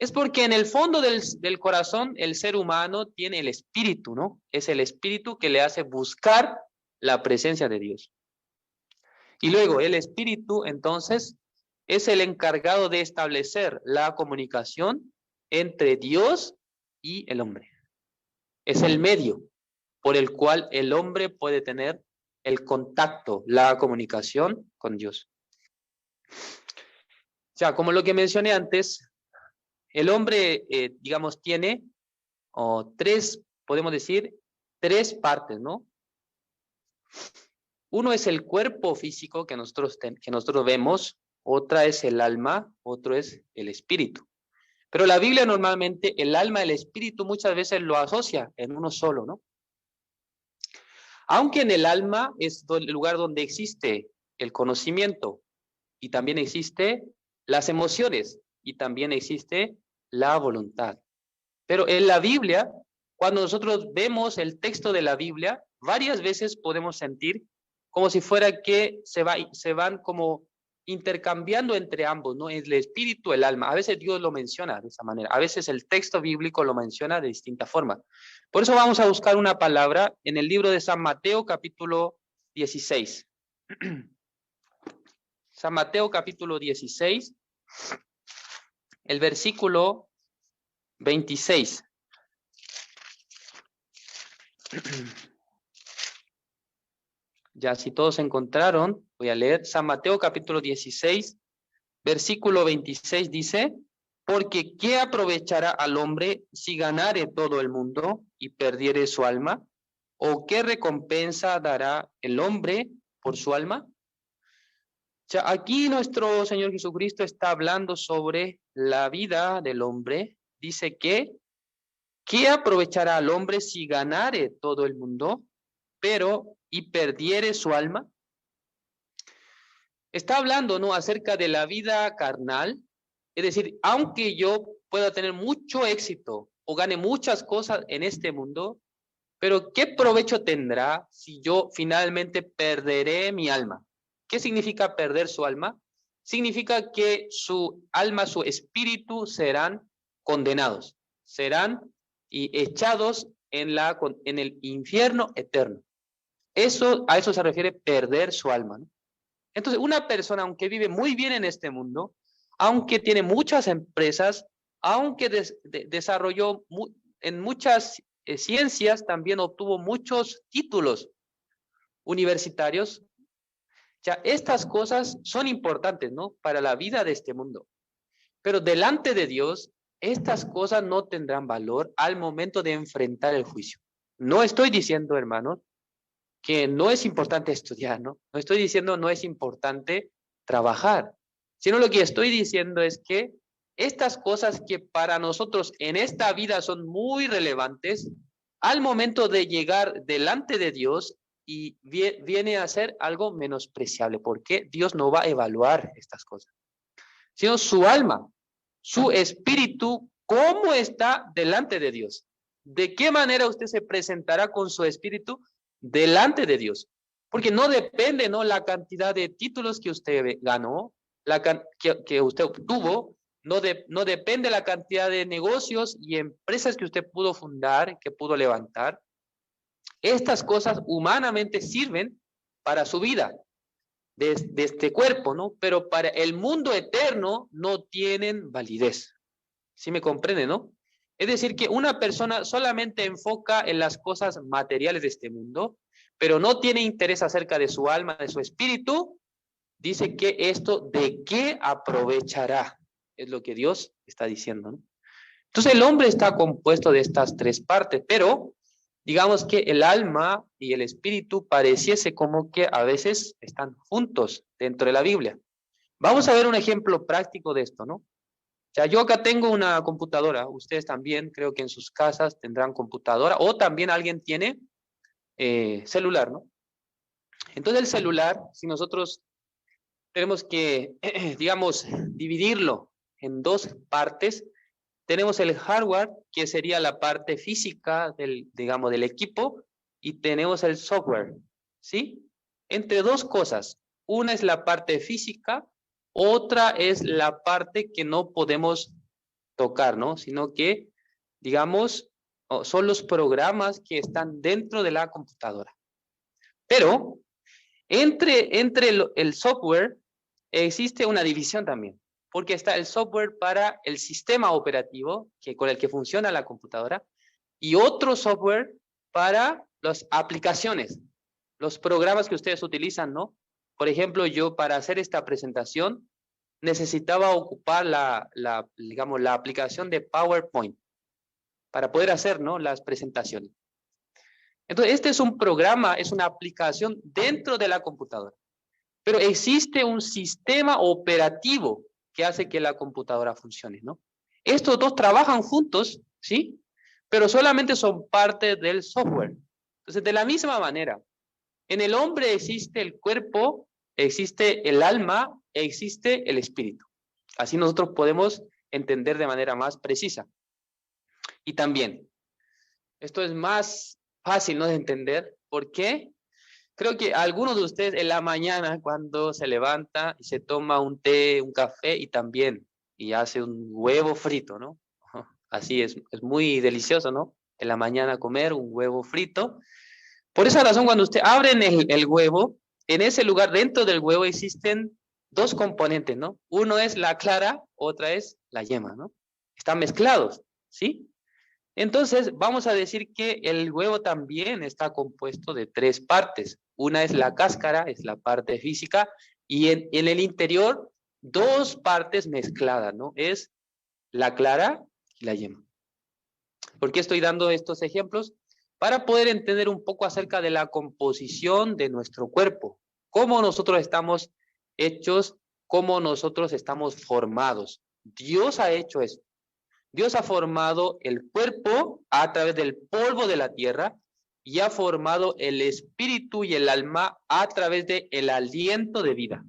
Es porque en el fondo del corazón el ser humano tiene el espíritu, ¿no? Es el espíritu que le hace buscar la presencia de Dios. Y luego el espíritu, entonces, es el encargado de establecer la comunicación entre Dios y el hombre. Es el medio por el cual el hombre puede tener el contacto, la comunicación con Dios. O sea, como lo que mencioné antes, el hombre, digamos, tiene podemos decir, tres partes, ¿no? Uno es el cuerpo físico que nosotros vemos, otra es el alma, otro es el espíritu. Pero la Biblia normalmente el alma y el espíritu muchas veces lo asocia en uno solo, ¿no? Aunque en el alma es el lugar donde existe el conocimiento y también existe las emociones y también existe la voluntad. Pero en la Biblia, cuando nosotros vemos el texto de la Biblia, varias veces podemos sentir como si fuera que se van como intercambiando entre ambos, ¿no? El espíritu, el alma. A veces Dios lo menciona de esa manera. A veces el texto bíblico lo menciona de distinta forma. Por eso vamos a buscar una palabra en el libro de San Mateo, capítulo 16. San Mateo, capítulo 16, el versículo 26. Ya, si todos encontraron, voy a leer. San Mateo capítulo 16, versículo 26 dice, porque ¿qué aprovechará al hombre si ganare todo el mundo y perdiere su alma? ¿O qué recompensa dará el hombre por su alma? O sea, aquí nuestro Señor Jesucristo está hablando sobre la vida del hombre. Dice que, ¿qué aprovechará al hombre si ganare todo el mundo, y perdiere su alma? Está hablando, ¿no?, acerca de la vida carnal. Es decir, aunque yo pueda tener mucho éxito o gane muchas cosas en este mundo, pero ¿qué provecho tendrá si yo finalmente perderé mi alma? ¿Qué significa perder su alma? Significa que su alma, su espíritu serán condenados, serán echados en el infierno eterno. A eso se refiere perder su alma, ¿no? Entonces, una persona, aunque vive muy bien en este mundo, aunque tiene muchas empresas, aunque desarrolló en muchas ciencias, también obtuvo muchos títulos universitarios, ya estas cosas son importantes, ¿no? Para la vida de este mundo. Pero delante de Dios, estas cosas no tendrán valor al momento de enfrentar el juicio. No estoy diciendo, hermanos, que no es importante estudiar, ¿no? No estoy diciendo no es importante trabajar, sino lo que estoy diciendo es que estas cosas que para nosotros en esta vida son muy relevantes, al momento de llegar delante de Dios y viene a ser algo menospreciable, porque Dios no va a evaluar estas cosas, sino su alma, su espíritu, cómo está delante de Dios. ¿De qué manera usted se presentará con su espíritu delante de Dios? Porque no depende, ¿no?, la cantidad de títulos que usted ganó, que usted obtuvo, no depende la cantidad de negocios y empresas que usted pudo fundar, que pudo levantar. Estas cosas humanamente sirven para su vida, de este cuerpo, ¿no? Pero para el mundo eterno no tienen validez. ¿Sí me comprende, no? Es decir, que una persona solamente enfoca en las cosas materiales de este mundo, pero no tiene interés acerca de su alma, de su espíritu. Dice que esto, ¿de qué aprovechará? Es lo que Dios está diciendo, ¿no? Entonces el hombre está compuesto de estas tres partes, pero digamos que el alma y el espíritu pareciese como que a veces están juntos dentro de la Biblia. Vamos a ver un ejemplo práctico de esto, ¿no? O sea, yo acá tengo una computadora, ustedes también creo que en sus casas tendrán computadora, o también alguien tiene celular, ¿no? Entonces el celular, si nosotros tenemos que, digamos, dividirlo en dos partes, tenemos el hardware, que sería la parte física del, digamos, del equipo, y tenemos el software, ¿sí? Entre dos cosas, una es la parte física, otra es la parte que no podemos tocar, ¿no? Sino que, digamos, son los programas que están dentro de la computadora. Pero entre el software existe una división también, porque está el software para el sistema operativo con el que funciona la computadora y otro software para las aplicaciones, los programas que ustedes utilizan, ¿no? Por ejemplo, yo para hacer esta presentación necesitaba ocupar digamos, la aplicación de PowerPoint para poder hacer, ¿no?, las presentaciones. Entonces, este es un programa, es una aplicación dentro de la computadora. Pero existe un sistema operativo que hace que la computadora funcione, ¿no? Estos dos trabajan juntos, ¿sí? Pero solamente son parte del software. Entonces, de la misma manera, en el hombre existe el cuerpo, existe el alma, existe el espíritu. Así nosotros podemos entender de manera más precisa. Y también, esto es más fácil, ¿no?, de entender. ¿Por qué? Creo que algunos de ustedes en la mañana, cuando se levanta y se toma un té, un café y hace un huevo frito, ¿no? Así es muy delicioso, ¿no? En la mañana comer un huevo frito. Por esa razón, cuando usted abre el huevo, en ese lugar dentro del huevo existen dos componentes, ¿no? Uno es la clara, otra es la yema, ¿no? Están mezclados, ¿sí? Entonces, vamos a decir que el huevo también está compuesto de tres partes. Una es la cáscara, es la parte física, y en el interior, dos partes mezcladas, ¿no? Es la clara y la yema. ¿Por qué estoy dando estos ejemplos? Para poder entender un poco acerca de la composición de nuestro cuerpo, cómo nosotros estamos hechos, cómo nosotros estamos formados. Dios ha hecho esto. Dios ha formado el cuerpo a través del polvo de la tierra y ha formado el espíritu y el alma a través del aliento de vida.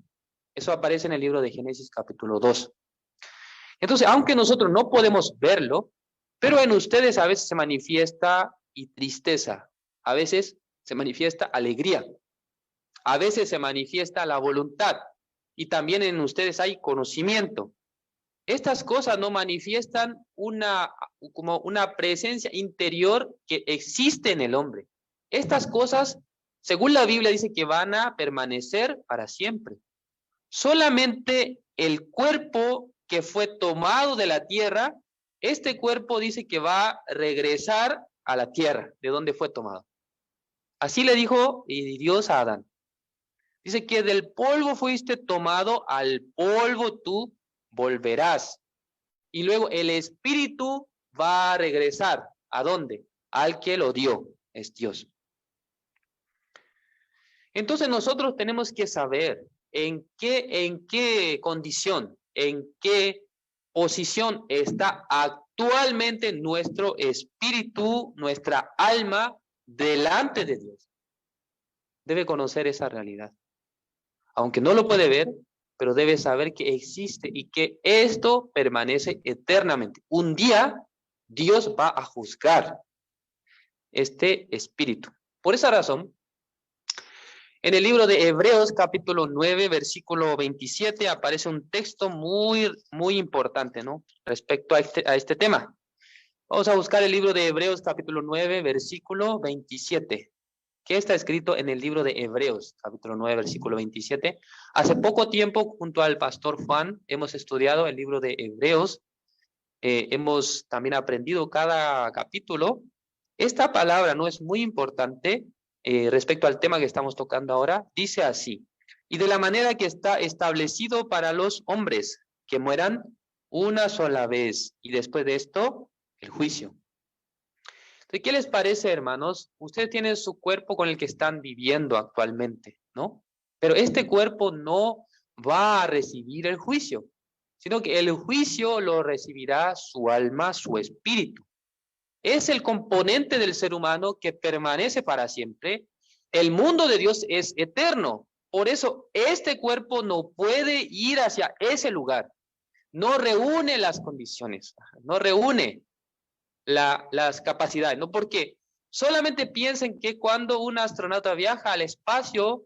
Eso aparece en el libro de Génesis capítulo 2. Entonces, aunque nosotros no podemos verlo, pero en ustedes a veces se manifiesta y tristeza, a veces se manifiesta alegría, a veces se manifiesta la voluntad y también en ustedes hay conocimiento. Estas cosas no manifiestan como una presencia interior que existe en el hombre. Estas cosas, según la Biblia, dice que van a permanecer para siempre. Solamente el cuerpo que fue tomado de la tierra, este cuerpo dice que va a regresar a la tierra, de donde fue tomado. Así le dijo Dios a Adán. Dice que del polvo fuiste tomado, al polvo tú volverás. Y luego el espíritu va a regresar. ¿A dónde? Al que lo dio, es Dios. Entonces nosotros tenemos que saber en qué condición, en qué posición está actualmente nuestro espíritu, nuestra alma delante de Dios. Debe conocer esa realidad. Aunque no lo puede ver, pero debe saber que existe y que esto permanece eternamente. Un día Dios va a juzgar este espíritu. Por esa razón, en el libro de Hebreos, capítulo 9, versículo 27, aparece un texto muy importante, ¿no? Respecto a este tema. Vamos a buscar el libro de Hebreos, capítulo 9, versículo 27. ¿Qué está escrito en el libro de Hebreos, capítulo 9, versículo 27? Hace poco tiempo, junto al pastor Juan, hemos estudiado el libro de Hebreos. Hemos también aprendido cada capítulo. Esta palabra no es muy importante respecto al tema que estamos tocando ahora. Dice así: y de la manera que está establecido para los hombres, que mueran una sola vez, y después de esto, el juicio. Entonces, ¿qué les parece, hermanos? Ustedes tienen su cuerpo con el que están viviendo actualmente, ¿no? Pero este cuerpo no va a recibir el juicio, sino que el juicio lo recibirá su alma, su espíritu. Es el componente del ser humano que permanece para siempre. El mundo de Dios es eterno. Por eso, este cuerpo no puede ir hacia ese lugar. No reúne las condiciones, no reúne las capacidades, ¿no? Porque solamente piensen que cuando un astronauta viaja al espacio,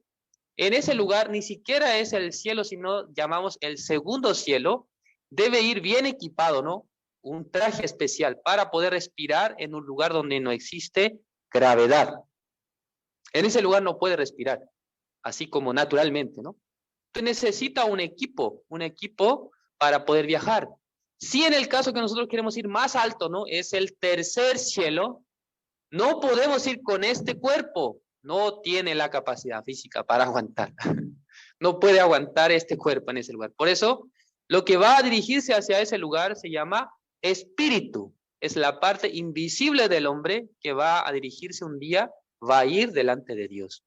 en ese lugar ni siquiera es el cielo, sino llamamos el segundo cielo. Debe ir bien equipado, ¿no? Un traje especial para poder respirar en un lugar donde no existe gravedad. En ese lugar no puede respirar, así como naturalmente, ¿no? Entonces necesita un equipo para poder viajar. Si en el caso que nosotros queremos ir más alto, ¿no? Es el tercer cielo, no podemos ir con este cuerpo, no tiene la capacidad física para aguantar. No puede aguantar este cuerpo en ese lugar. Por eso, lo que va a dirigirse hacia ese lugar se llama espíritu. Es la parte invisible del hombre que va a dirigirse un día, va a ir delante de Dios.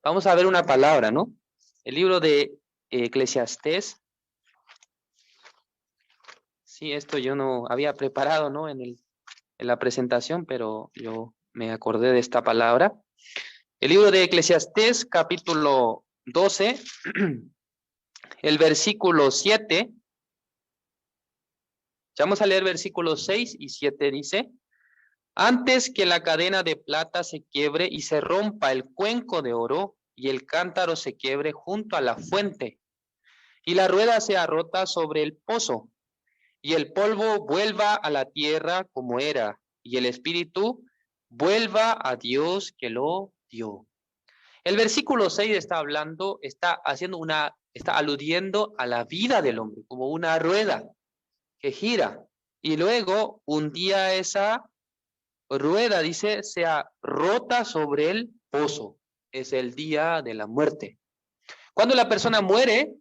Vamos a ver una palabra, ¿no? El libro de Eclesiastés. Sí, esto yo no había preparado, ¿no? En la presentación, pero yo me acordé de esta palabra. El libro de Eclesiastés, capítulo 12, el versículo 7. Vamos a leer versículos 6 y 7, dice: antes que la cadena de plata se quiebre y se rompa el cuenco de oro y el cántaro se quiebre junto a la fuente y la rueda sea rota sobre el pozo y el polvo vuelva a la tierra como era y el espíritu vuelva a Dios que lo dio. El versículo 6 está aludiendo a la vida del hombre como una rueda que gira, y luego un día esa rueda, dice, sea rota sobre el pozo. Es el día de la muerte. Cuando la persona muere,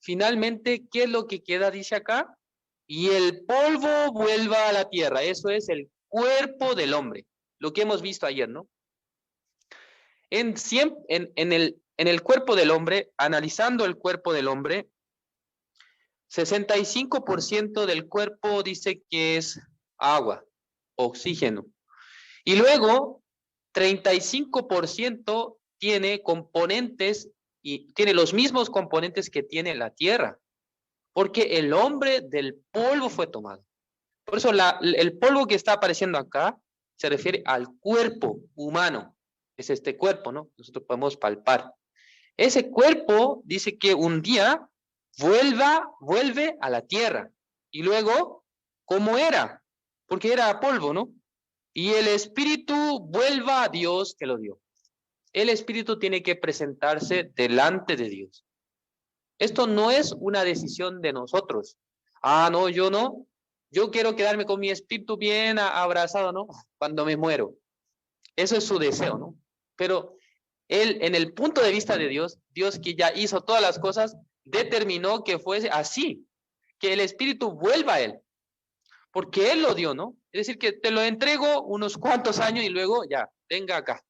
finalmente, ¿qué es lo que queda? Dice acá, y el polvo vuelva a la tierra. Eso es el cuerpo del hombre, lo que hemos visto ayer, ¿no? En el cuerpo del hombre, analizando el cuerpo del hombre, 65% del cuerpo dice que es agua, oxígeno. Y luego, 35% tiene componentes y tiene los mismos componentes que tiene la tierra. Porque el hombre del polvo fue tomado. Por eso el polvo que está apareciendo acá se refiere al cuerpo humano. Es este cuerpo, ¿no? Nosotros podemos palpar. Ese cuerpo dice que un día vuelve a la tierra. Y luego, ¿cómo era? Porque era polvo, ¿no? Y el espíritu vuelva a Dios que lo dio. El espíritu tiene que presentarse delante de Dios. Esto no es una decisión de nosotros. Ah, no, yo no. Yo quiero quedarme con mi espíritu bien abrazado, ¿no? Cuando me muero. Eso es su deseo, ¿no? Pero él, en el punto de vista de Dios, Dios que ya hizo todas las cosas, determinó que fuese así, que el espíritu vuelva a él, porque él lo dio, ¿no? Es decir, que te lo entrego unos cuantos años y luego ya, venga acá.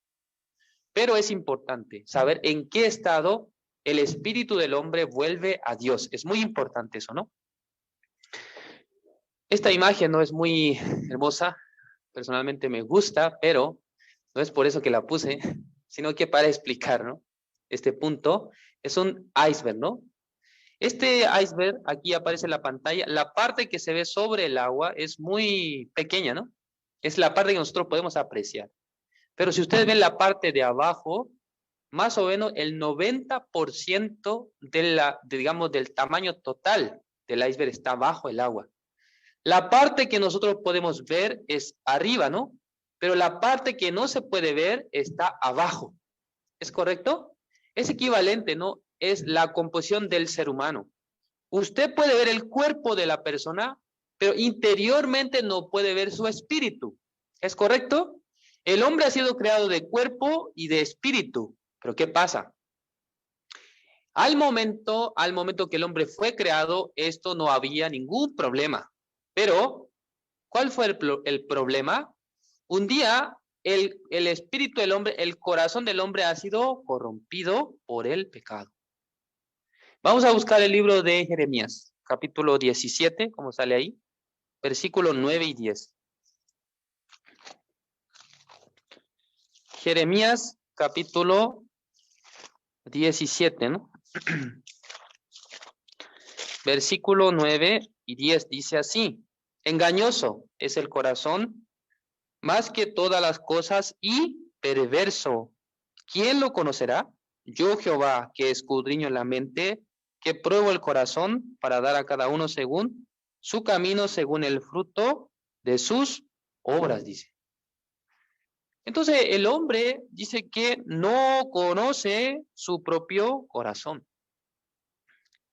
Pero es importante saber en qué estado el espíritu del hombre vuelve a Dios. Es muy importante eso, ¿no? Esta imagen no es muy hermosa, personalmente me gusta, pero no es por eso que la puse, sino que para explicar, ¿no? Este punto es un iceberg, ¿no? Este iceberg, aquí aparece en la pantalla, la parte que se ve sobre el agua es muy pequeña, ¿no? Es la parte que nosotros podemos apreciar. Pero si ustedes ven la parte de abajo, más o menos el 90% digamos, del tamaño total del iceberg está bajo el agua. La parte que nosotros podemos ver es arriba, ¿no? Pero la parte que no se puede ver está abajo. ¿Es correcto? Es equivalente, ¿no? Es la composición del ser humano. Usted puede ver el cuerpo de la persona, pero interiormente no puede ver su espíritu. ¿Es correcto? El hombre ha sido creado de cuerpo y de espíritu. Pero ¿qué pasa? Al momento que el hombre fue creado, esto no había ningún problema. Pero, ¿cuál fue el problema? Un día, el espíritu del hombre, el corazón del hombre ha sido corrompido por el pecado. Vamos a buscar el libro de Jeremías, capítulo 17, como sale ahí, versículos 9 y 10. Jeremías, capítulo 17, ¿no? Versículo 9 y 10 dice así: engañoso es el corazón más que todas las cosas y perverso. ¿Quién lo conocerá? Yo, Jehová, que escudriño la mente, que pruebo el corazón para dar a cada uno según su camino, según el fruto de sus obras, dice. Entonces el hombre dice que no conoce su propio corazón.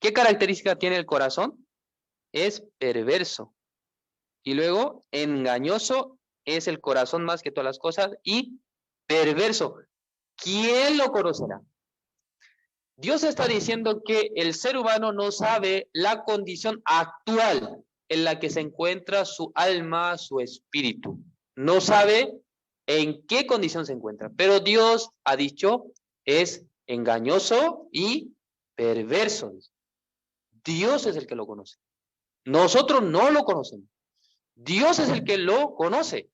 ¿Qué característica tiene el corazón? Es perverso. Y luego, engañoso es el corazón más que todas las cosas y perverso. ¿Quién lo conocerá? Dios está diciendo que el ser humano no sabe la condición actual en la que se encuentra su alma, su espíritu. No sabe en qué condición se encuentra. Pero Dios ha dicho, es engañoso y perverso. Dios es el que lo conoce. Nosotros no lo conocemos. Dios es el que lo conoce.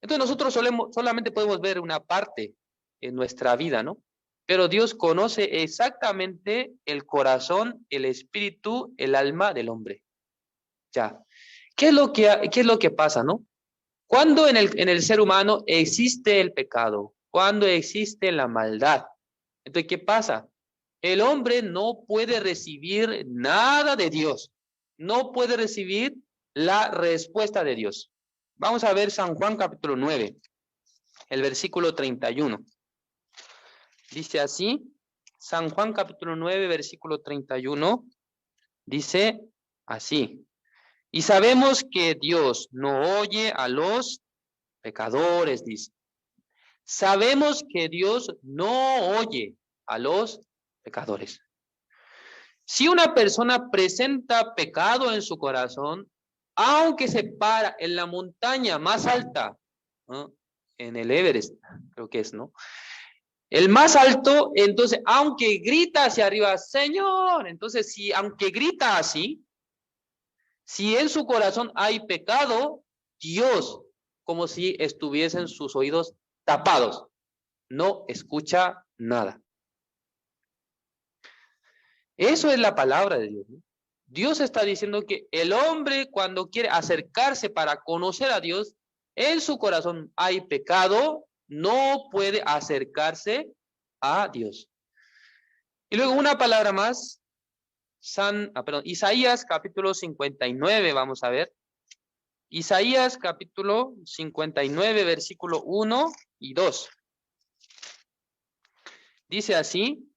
Entonces nosotros solamente podemos ver una parte en nuestra vida, ¿no? Pero Dios conoce exactamente el corazón, el espíritu, el alma del hombre. Ya. ¿Qué es lo que pasa, no? Cuando en el ser humano existe el pecado, cuando existe la maldad, entonces, ¿qué pasa? El hombre no puede recibir nada de Dios. No puede recibir la respuesta de Dios. Vamos a ver San Juan capítulo 9, el versículo 31. Dice así, San Juan capítulo 9, versículo 31, dice así: y sabemos que Dios no oye a los pecadores, dice. Sabemos que Dios no oye a los pecadores. Si una persona presenta pecado en su corazón, aunque se para en la montaña más alta, ¿no? En el Everest, creo que es, ¿no? El más alto, entonces, aunque grita hacia arriba, Señor, entonces, aunque grita así, si en su corazón hay pecado, Dios, como si estuviesen sus oídos tapados, no escucha nada. Eso es la palabra de Dios, ¿no? Dios está diciendo que el hombre, cuando quiere acercarse para conocer a Dios, en su corazón hay pecado, no puede acercarse a Dios. Y luego una palabra más, Isaías capítulo 59, vamos a ver. Isaías capítulo 59, versículo 1 y 2. Dice así: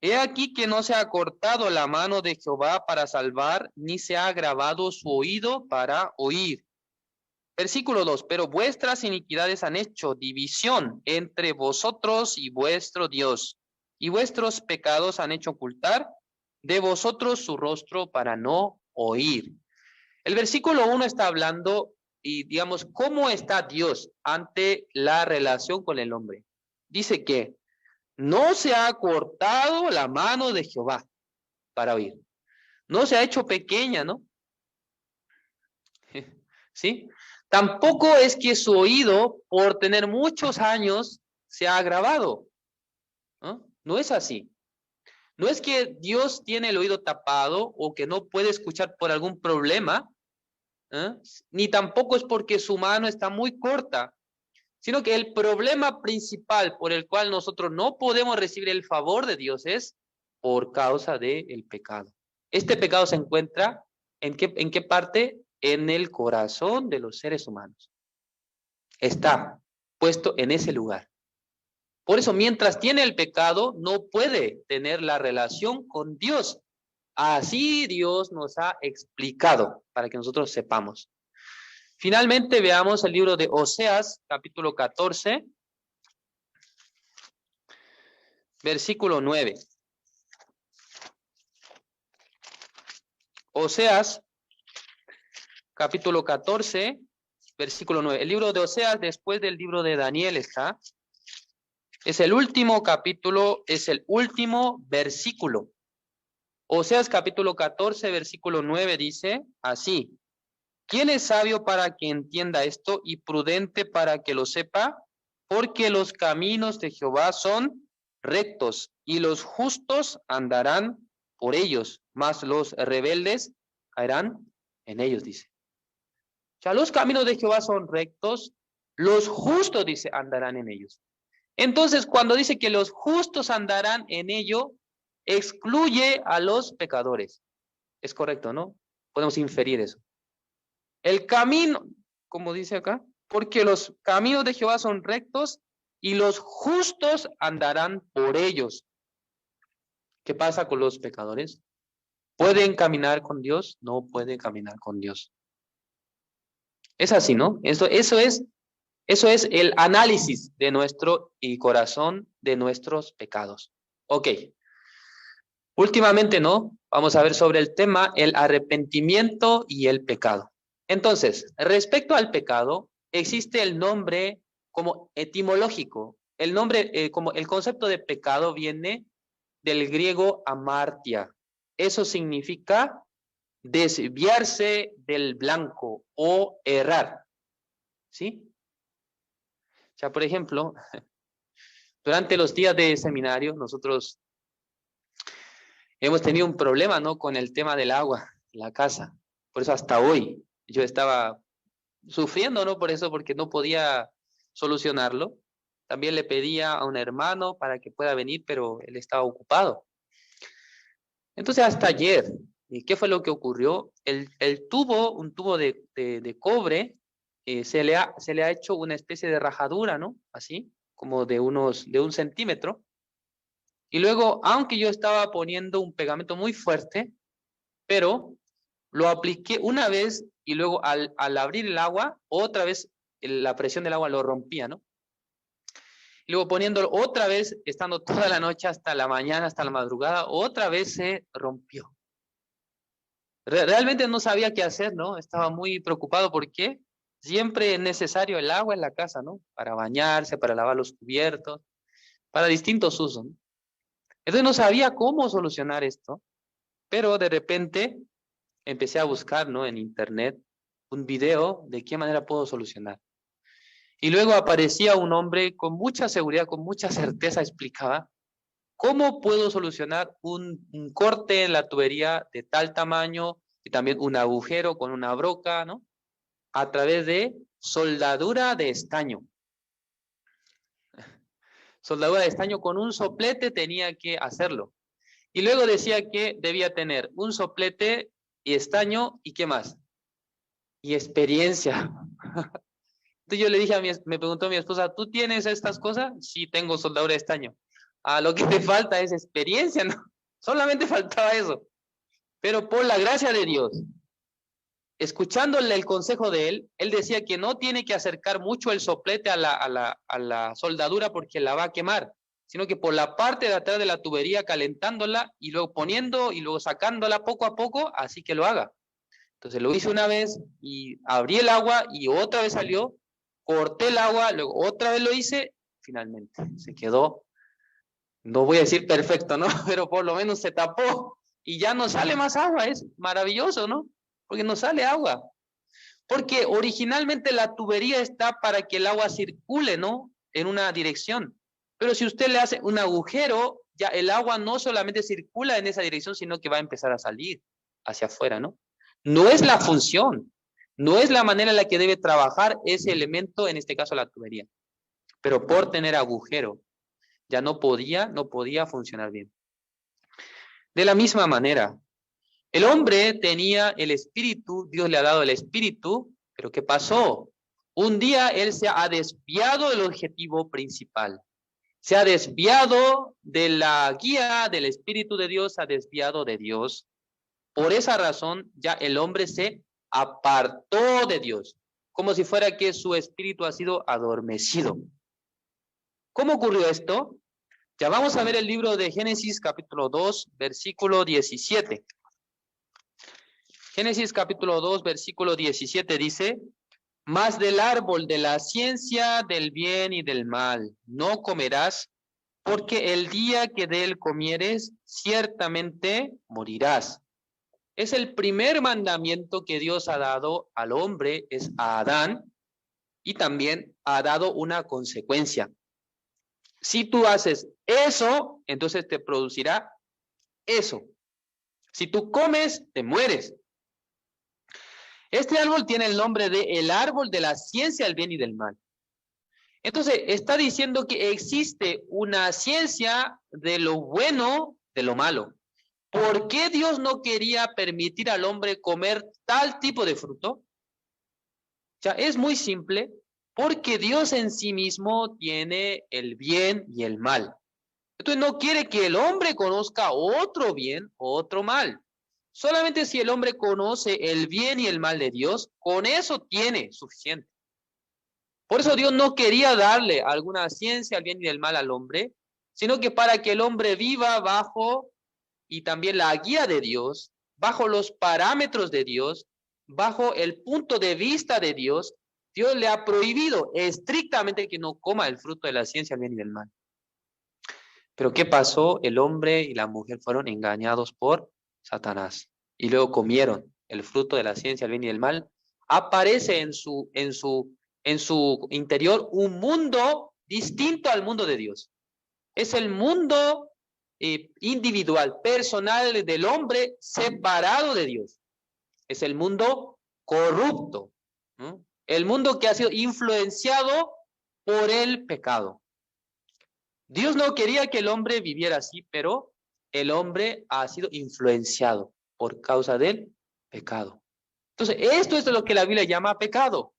He aquí que no se ha cortado la mano de Jehová para salvar, ni se ha agravado su oído para oír. Versículo 2, pero vuestras iniquidades han hecho división entre vosotros y vuestro Dios, y vuestros pecados han hecho ocultar de vosotros su rostro para no oír. El versículo 1 está hablando, y digamos, ¿cómo está Dios ante la relación con el hombre? Dice que no se ha cortado la mano de Jehová para oír. No se ha hecho pequeña, ¿no? ¿Sí? Tampoco es que su oído, por tener muchos años, se ha agravado. ¿No? No es así. No es que Dios tiene el oído tapado o que no puede escuchar por algún problema, ni tampoco es porque su mano está muy corta, sino que el problema principal por el cual nosotros no podemos recibir el favor de Dios es por causa del pecado. Este pecado se encuentra ¿en qué parte? En el corazón de los seres humanos. Está puesto en ese lugar. Por eso, mientras tiene el pecado, no puede tener la relación con Dios. Así Dios nos ha explicado para que nosotros sepamos. Finalmente, veamos el libro de Oseas, capítulo 14, versículo 9. Oseas, capítulo 14, versículo 9. El libro de Oseas, después del libro de Daniel está. Es el último capítulo, es el último versículo. Oseas capítulo 14, versículo 9 dice así: ¿quién es sabio para que entienda esto y prudente para que lo sepa? Porque los caminos de Jehová son rectos y los justos andarán por ellos, mas los rebeldes caerán en ellos, dice. O sea, los caminos de Jehová son rectos, los justos, dice, andarán en ellos. Entonces, cuando dice que los justos andarán en ello, excluye a los pecadores. Es correcto, ¿no? Podemos inferir eso. El camino, como dice acá, porque los caminos de Jehová son rectos y los justos andarán por ellos. ¿Qué pasa con los pecadores? ¿Pueden caminar con Dios? No pueden caminar con Dios. Es así, ¿no? Eso es el análisis de nuestro corazón, de nuestros pecados. Ok. Últimamente, ¿no? Vamos a ver sobre el tema, el arrepentimiento y el pecado. Entonces, respecto al pecado, existe el nombre como etimológico. El nombre, como el concepto de pecado viene del griego amartia. Eso significa desviarse del blanco o errar. ¿Sí? O sea, por ejemplo, durante los días de seminario, nosotros hemos tenido un problema, ¿no? Con el tema del agua en la casa. Por eso hasta hoy yo estaba sufriendo, ¿no? Por eso, porque no podía solucionarlo. También le pedía a un hermano para que pueda venir, pero él estaba ocupado. Entonces, hasta ayer, ¿qué fue lo que ocurrió? Un tubo de cobre, se le ha hecho una especie de rajadura, ¿no? Así, como de un centímetro. Y luego, aunque yo estaba poniendo un pegamento muy fuerte, pero lo apliqué una vez y luego al abrir el agua, otra vez la presión del agua lo rompía, ¿no? Y luego poniéndolo otra vez, estando toda la noche hasta la mañana, hasta la madrugada, otra vez se rompió. Realmente no sabía qué hacer, ¿no? Estaba muy preocupado porque siempre es necesario el agua en la casa, ¿no? Para bañarse, para lavar los cubiertos, para distintos usos, ¿no? Entonces no sabía cómo solucionar esto, pero de repente empecé a buscar, ¿no? En internet un video de qué manera puedo solucionar. Y luego aparecía un hombre con mucha seguridad, con mucha certeza, explicaba cómo puedo solucionar un corte en la tubería de tal tamaño y también un agujero con una broca, ¿no? A través de soldadura de estaño. Soldadura de estaño con un soplete tenía que hacerlo. Y luego decía que debía tener un soplete y estaño y ¿qué más? Y experiencia. Entonces yo le dije me preguntó mi esposa, ¿tú tienes estas cosas? Sí, tengo soldadura de estaño. Lo que te falta es experiencia, ¿no? Solamente faltaba eso. Pero por la gracia de Dios, escuchándole el consejo de él decía que no tiene que acercar mucho el soplete a la soldadura porque la va a quemar, sino que por la parte de atrás de la tubería calentándola y luego poniendo y luego sacándola poco a poco, así que lo haga. Entonces lo hice una vez y abrí el agua y otra vez salió, corté el agua, luego otra vez lo hice, finalmente se quedó, no voy a decir perfecto, ¿no? Pero por lo menos se tapó y ya no sale más agua, es maravilloso, ¿no? Porque no sale agua. Porque originalmente la tubería está para que el agua circule, ¿no? En una dirección. Pero si usted le hace un agujero, ya el agua no solamente circula en esa dirección, sino que va a empezar a salir hacia afuera, ¿no? No es la función, no es la manera en la que debe trabajar ese elemento, en este caso la tubería. Pero por tener agujero, ya no podía funcionar bien. De la misma manera, el hombre tenía el espíritu, Dios le ha dado el espíritu, pero ¿qué pasó? Un día él se ha desviado del objetivo principal. Se ha desviado de la guía del Espíritu de Dios, se ha desviado de Dios. Por esa razón, ya el hombre se apartó de Dios, como si fuera que su espíritu ha sido adormecido. ¿Cómo ocurrió esto? Ya vamos a ver el libro de Génesis capítulo 2, versículo 17. Génesis capítulo 2, versículo 17 dice: mas del árbol de la ciencia del bien y del mal no comerás, porque el día que de él comieres, ciertamente morirás. Es el primer mandamiento que Dios ha dado al hombre, es a Adán, y también ha dado una consecuencia. Si tú haces eso, entonces te producirá eso. Si tú comes, te mueres. Este árbol tiene el nombre de el árbol de la ciencia del bien y del mal. Entonces, está diciendo que existe una ciencia de lo bueno, de lo malo. ¿Por qué Dios no quería permitir al hombre comer tal tipo de fruto? O sea, es muy simple, porque Dios en sí mismo tiene el bien y el mal. Entonces, no quiere que el hombre conozca otro bien o otro mal. Solamente si el hombre conoce el bien y el mal de Dios, con eso tiene suficiente. Por eso Dios no quería darle alguna ciencia al bien y del mal al hombre, sino que para que el hombre viva bajo y también la guía de Dios, bajo los parámetros de Dios, bajo el punto de vista de Dios, Dios le ha prohibido estrictamente que no coma el fruto de la ciencia del bien y del mal. Pero ¿qué pasó? El hombre y la mujer fueron engañados por Satanás y luego comieron el fruto de la ciencia del bien y del mal. Aparece en su interior un mundo distinto al mundo de Dios. Es el mundo individual, personal del hombre separado de Dios. Es el mundo corrupto, ¿no? El mundo que ha sido influenciado por el pecado. Dios no quería que el hombre viviera así, pero el hombre ha sido influenciado por causa del pecado. Entonces, esto es lo que la Biblia llama pecado.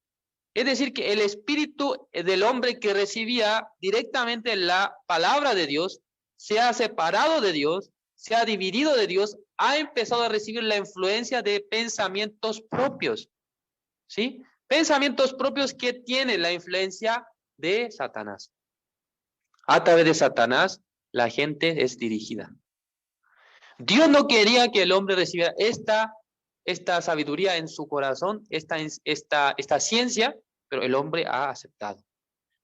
Es decir, que el espíritu del hombre que recibía directamente la palabra de Dios se ha separado de Dios, se ha dividido de Dios, ha empezado a recibir la influencia de pensamientos propios, ¿sí? Pensamientos propios que tienen la influencia de Satanás. A través de Satanás, la gente es dirigida. Dios no quería que el hombre recibiera esta sabiduría en su corazón, esta ciencia, pero el hombre ha aceptado.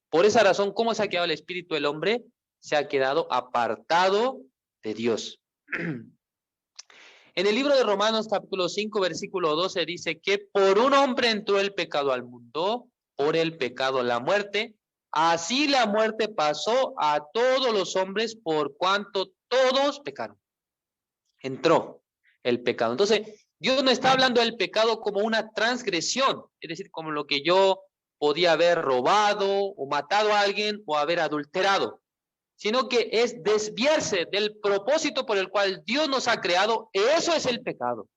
Por esa razón, ¿cómo se ha quedado el espíritu del hombre? Se ha quedado apartado de Dios. En el libro de Romanos capítulo 5, versículo 12 dice que por un hombre entró el pecado al mundo, por el pecado la muerte, así la muerte pasó a todos los hombres por cuanto todos pecaron. Entró el pecado. Entonces, Dios no está hablando del pecado como una transgresión, es decir, como lo que yo podía haber robado o matado a alguien o haber adulterado, sino que es desviarse del propósito por el cual Dios nos ha creado. Eso es el pecado.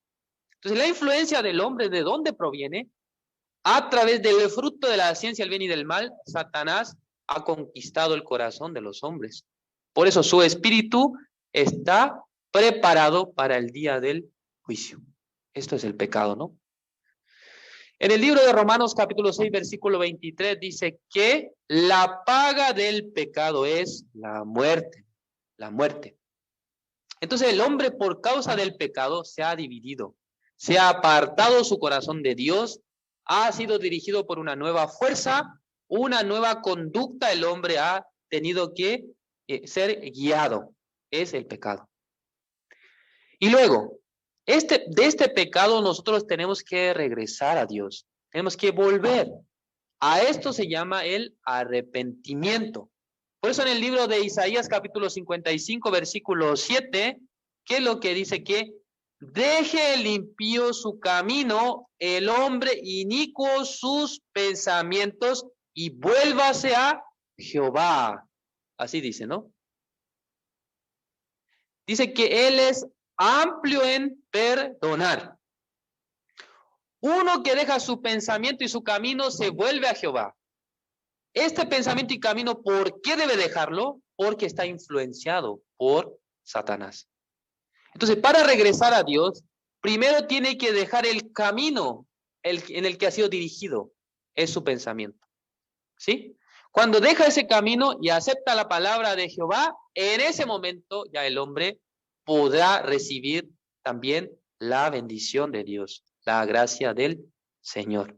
Entonces, la influencia del hombre, ¿de dónde proviene? A través del fruto de la ciencia del bien y del mal, Satanás ha conquistado el corazón de los hombres. Por eso su espíritu está preparado para el día del juicio. Esto es el pecado, ¿no? En el libro de Romanos capítulo 6, versículo 23 dice que la paga del pecado es la muerte. La muerte. Entonces el hombre por causa del pecado se ha dividido, se ha apartado su corazón de Dios, ha sido dirigido por una nueva fuerza, una nueva conducta. El hombre ha tenido que ser guiado. Es el pecado. Y luego, de este pecado nosotros tenemos que regresar a Dios. Tenemos que volver. A esto se llama el arrepentimiento. Por eso en el libro de Isaías capítulo 55 versículo 7, ¿qué es lo que dice? Que deje el impío su camino, el hombre inicuo sus pensamientos y vuélvase a Jehová. Así dice, ¿no? Dice que Él es amplio en perdonar. Uno que deja su pensamiento y su camino se vuelve a Jehová. Este pensamiento y camino, ¿por qué debe dejarlo? Porque está influenciado por Satanás. Entonces, para regresar a Dios, primero tiene que dejar el camino en el que ha sido dirigido. Es su pensamiento. ¿Sí? Cuando deja ese camino y acepta la palabra de Jehová, en ese momento ya el hombre podrá recibir también la bendición de Dios, la gracia del Señor.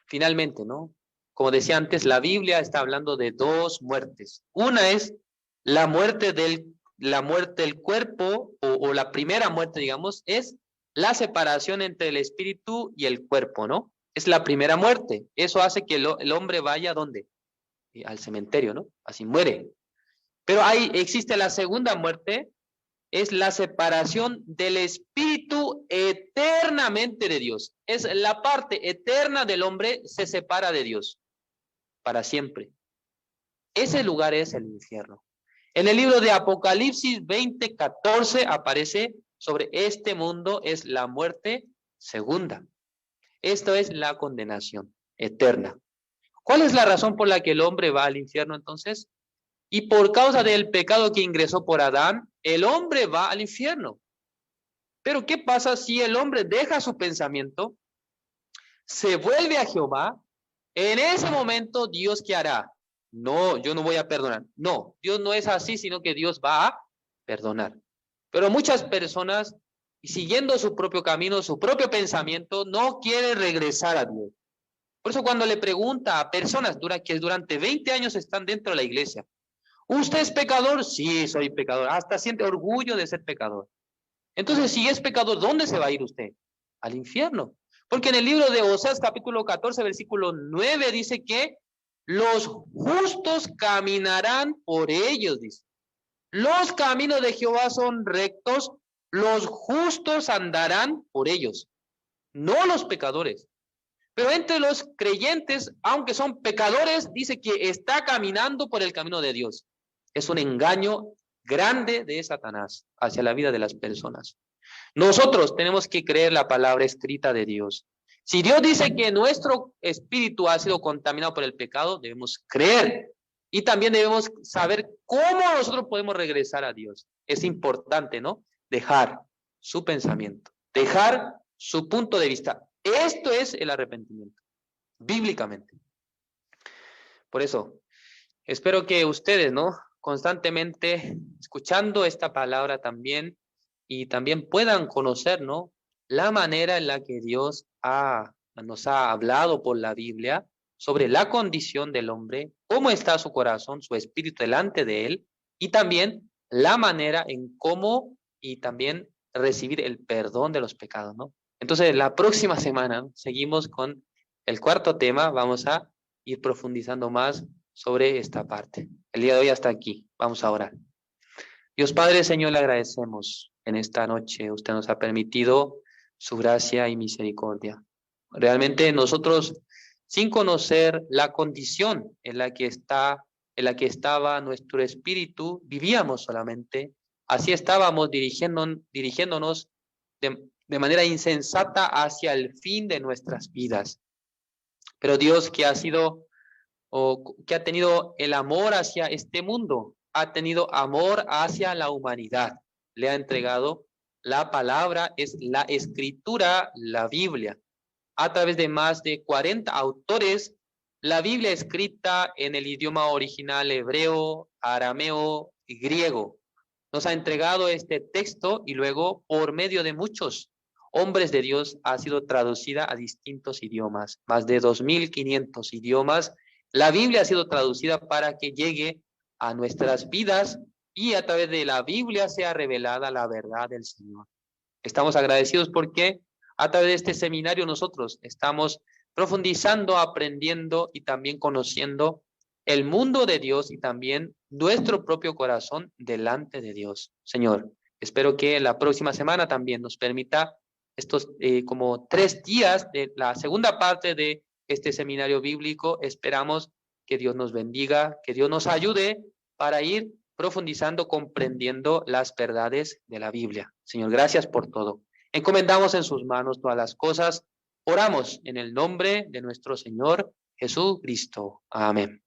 Finalmente, ¿no? Como decía antes, la Biblia está hablando de dos muertes. Una es la muerte del cuerpo, o la primera muerte, digamos, es la separación entre el espíritu y el cuerpo, ¿no? Es la primera muerte. Eso hace que el hombre vaya ¿a dónde? Al cementerio, ¿no? Así muere. Pero existe la segunda muerte, es la separación del espíritu eternamente de Dios. Es la parte eterna del hombre se separa de Dios para siempre. Ese lugar es el infierno. En el libro de Apocalipsis 20:14 aparece sobre este mundo es la muerte segunda. Esto es la condenación eterna. ¿Cuál es la razón por la que el hombre va al infierno entonces? Y por causa del pecado que ingresó por Adán, el hombre va al infierno. Pero ¿qué pasa si el hombre deja su pensamiento, se vuelve a Jehová? En ese momento, ¿Dios qué hará? No, yo no voy a perdonar. No, Dios no es así, sino que Dios va a perdonar. Pero muchas personas, siguiendo su propio camino, su propio pensamiento, no quieren regresar a Dios. Por eso cuando le pregunta a personas que durante 20 años están dentro de la iglesia, ¿usted es pecador? Sí, soy pecador. Hasta siente orgullo de ser pecador. Entonces, si es pecador, ¿dónde se va a ir usted? Al infierno. Porque en el libro de Oseas, capítulo 14, versículo 9, dice que los justos caminarán por ellos, dice. Los caminos de Jehová son rectos, los justos andarán por ellos, no los pecadores. Pero entre los creyentes, aunque son pecadores, dice que está caminando por el camino de Dios. Es un engaño grande de Satanás hacia la vida de las personas. Nosotros tenemos que creer la palabra escrita de Dios. Si Dios dice que nuestro espíritu ha sido contaminado por el pecado, debemos creer. Y también debemos saber cómo nosotros podemos regresar a Dios. Es importante, ¿no? Dejar su pensamiento, dejar su punto de vista. Esto es el arrepentimiento, bíblicamente. Por eso, espero que ustedes, ¿no? Constantemente escuchando esta palabra también y también puedan conocer, ¿no? La manera en la que Dios nos ha hablado por la Biblia sobre la condición del hombre, cómo está su corazón, su espíritu delante de él, y también la manera en cómo y también recibir el perdón de los pecados, ¿no? Entonces, la próxima semana seguimos con el cuarto tema. Vamos a ir profundizando más sobre esta parte. El día de hoy hasta aquí. Vamos a orar. Dios Padre, Señor, le agradecemos en esta noche. Usted nos ha permitido su gracia y misericordia. Realmente nosotros, sin conocer la condición en la que estaba nuestro espíritu, vivíamos solamente. Así estábamos dirigiéndonos de manera insensata hacia el fin de nuestras vidas. Pero Dios, que ha sido o que ha tenido el amor hacia este mundo, ha tenido amor hacia la humanidad. Le ha entregado la palabra, es la escritura, la Biblia. A través de más de 40 autores, la Biblia escrita en el idioma original hebreo, arameo y griego. Nos ha entregado este texto y luego, por medio de muchos hombres de Dios, ha sido traducida a distintos idiomas, más de 2.500 idiomas. La Biblia ha sido traducida para que llegue a nuestras vidas y a través de la Biblia sea revelada la verdad del Señor. Estamos agradecidos porque a través de este seminario nosotros estamos profundizando, aprendiendo y también conociendo el mundo de Dios y también nuestro propio corazón delante de Dios. Señor, espero que la próxima semana también nos permita estos como 3 días de la segunda parte de este seminario bíblico. Esperamos que Dios nos bendiga, que Dios nos ayude para ir profundizando, comprendiendo las verdades de la Biblia. Señor, gracias por todo. Encomendamos en sus manos todas las cosas. Oramos en el nombre de nuestro Señor Jesucristo. Amén.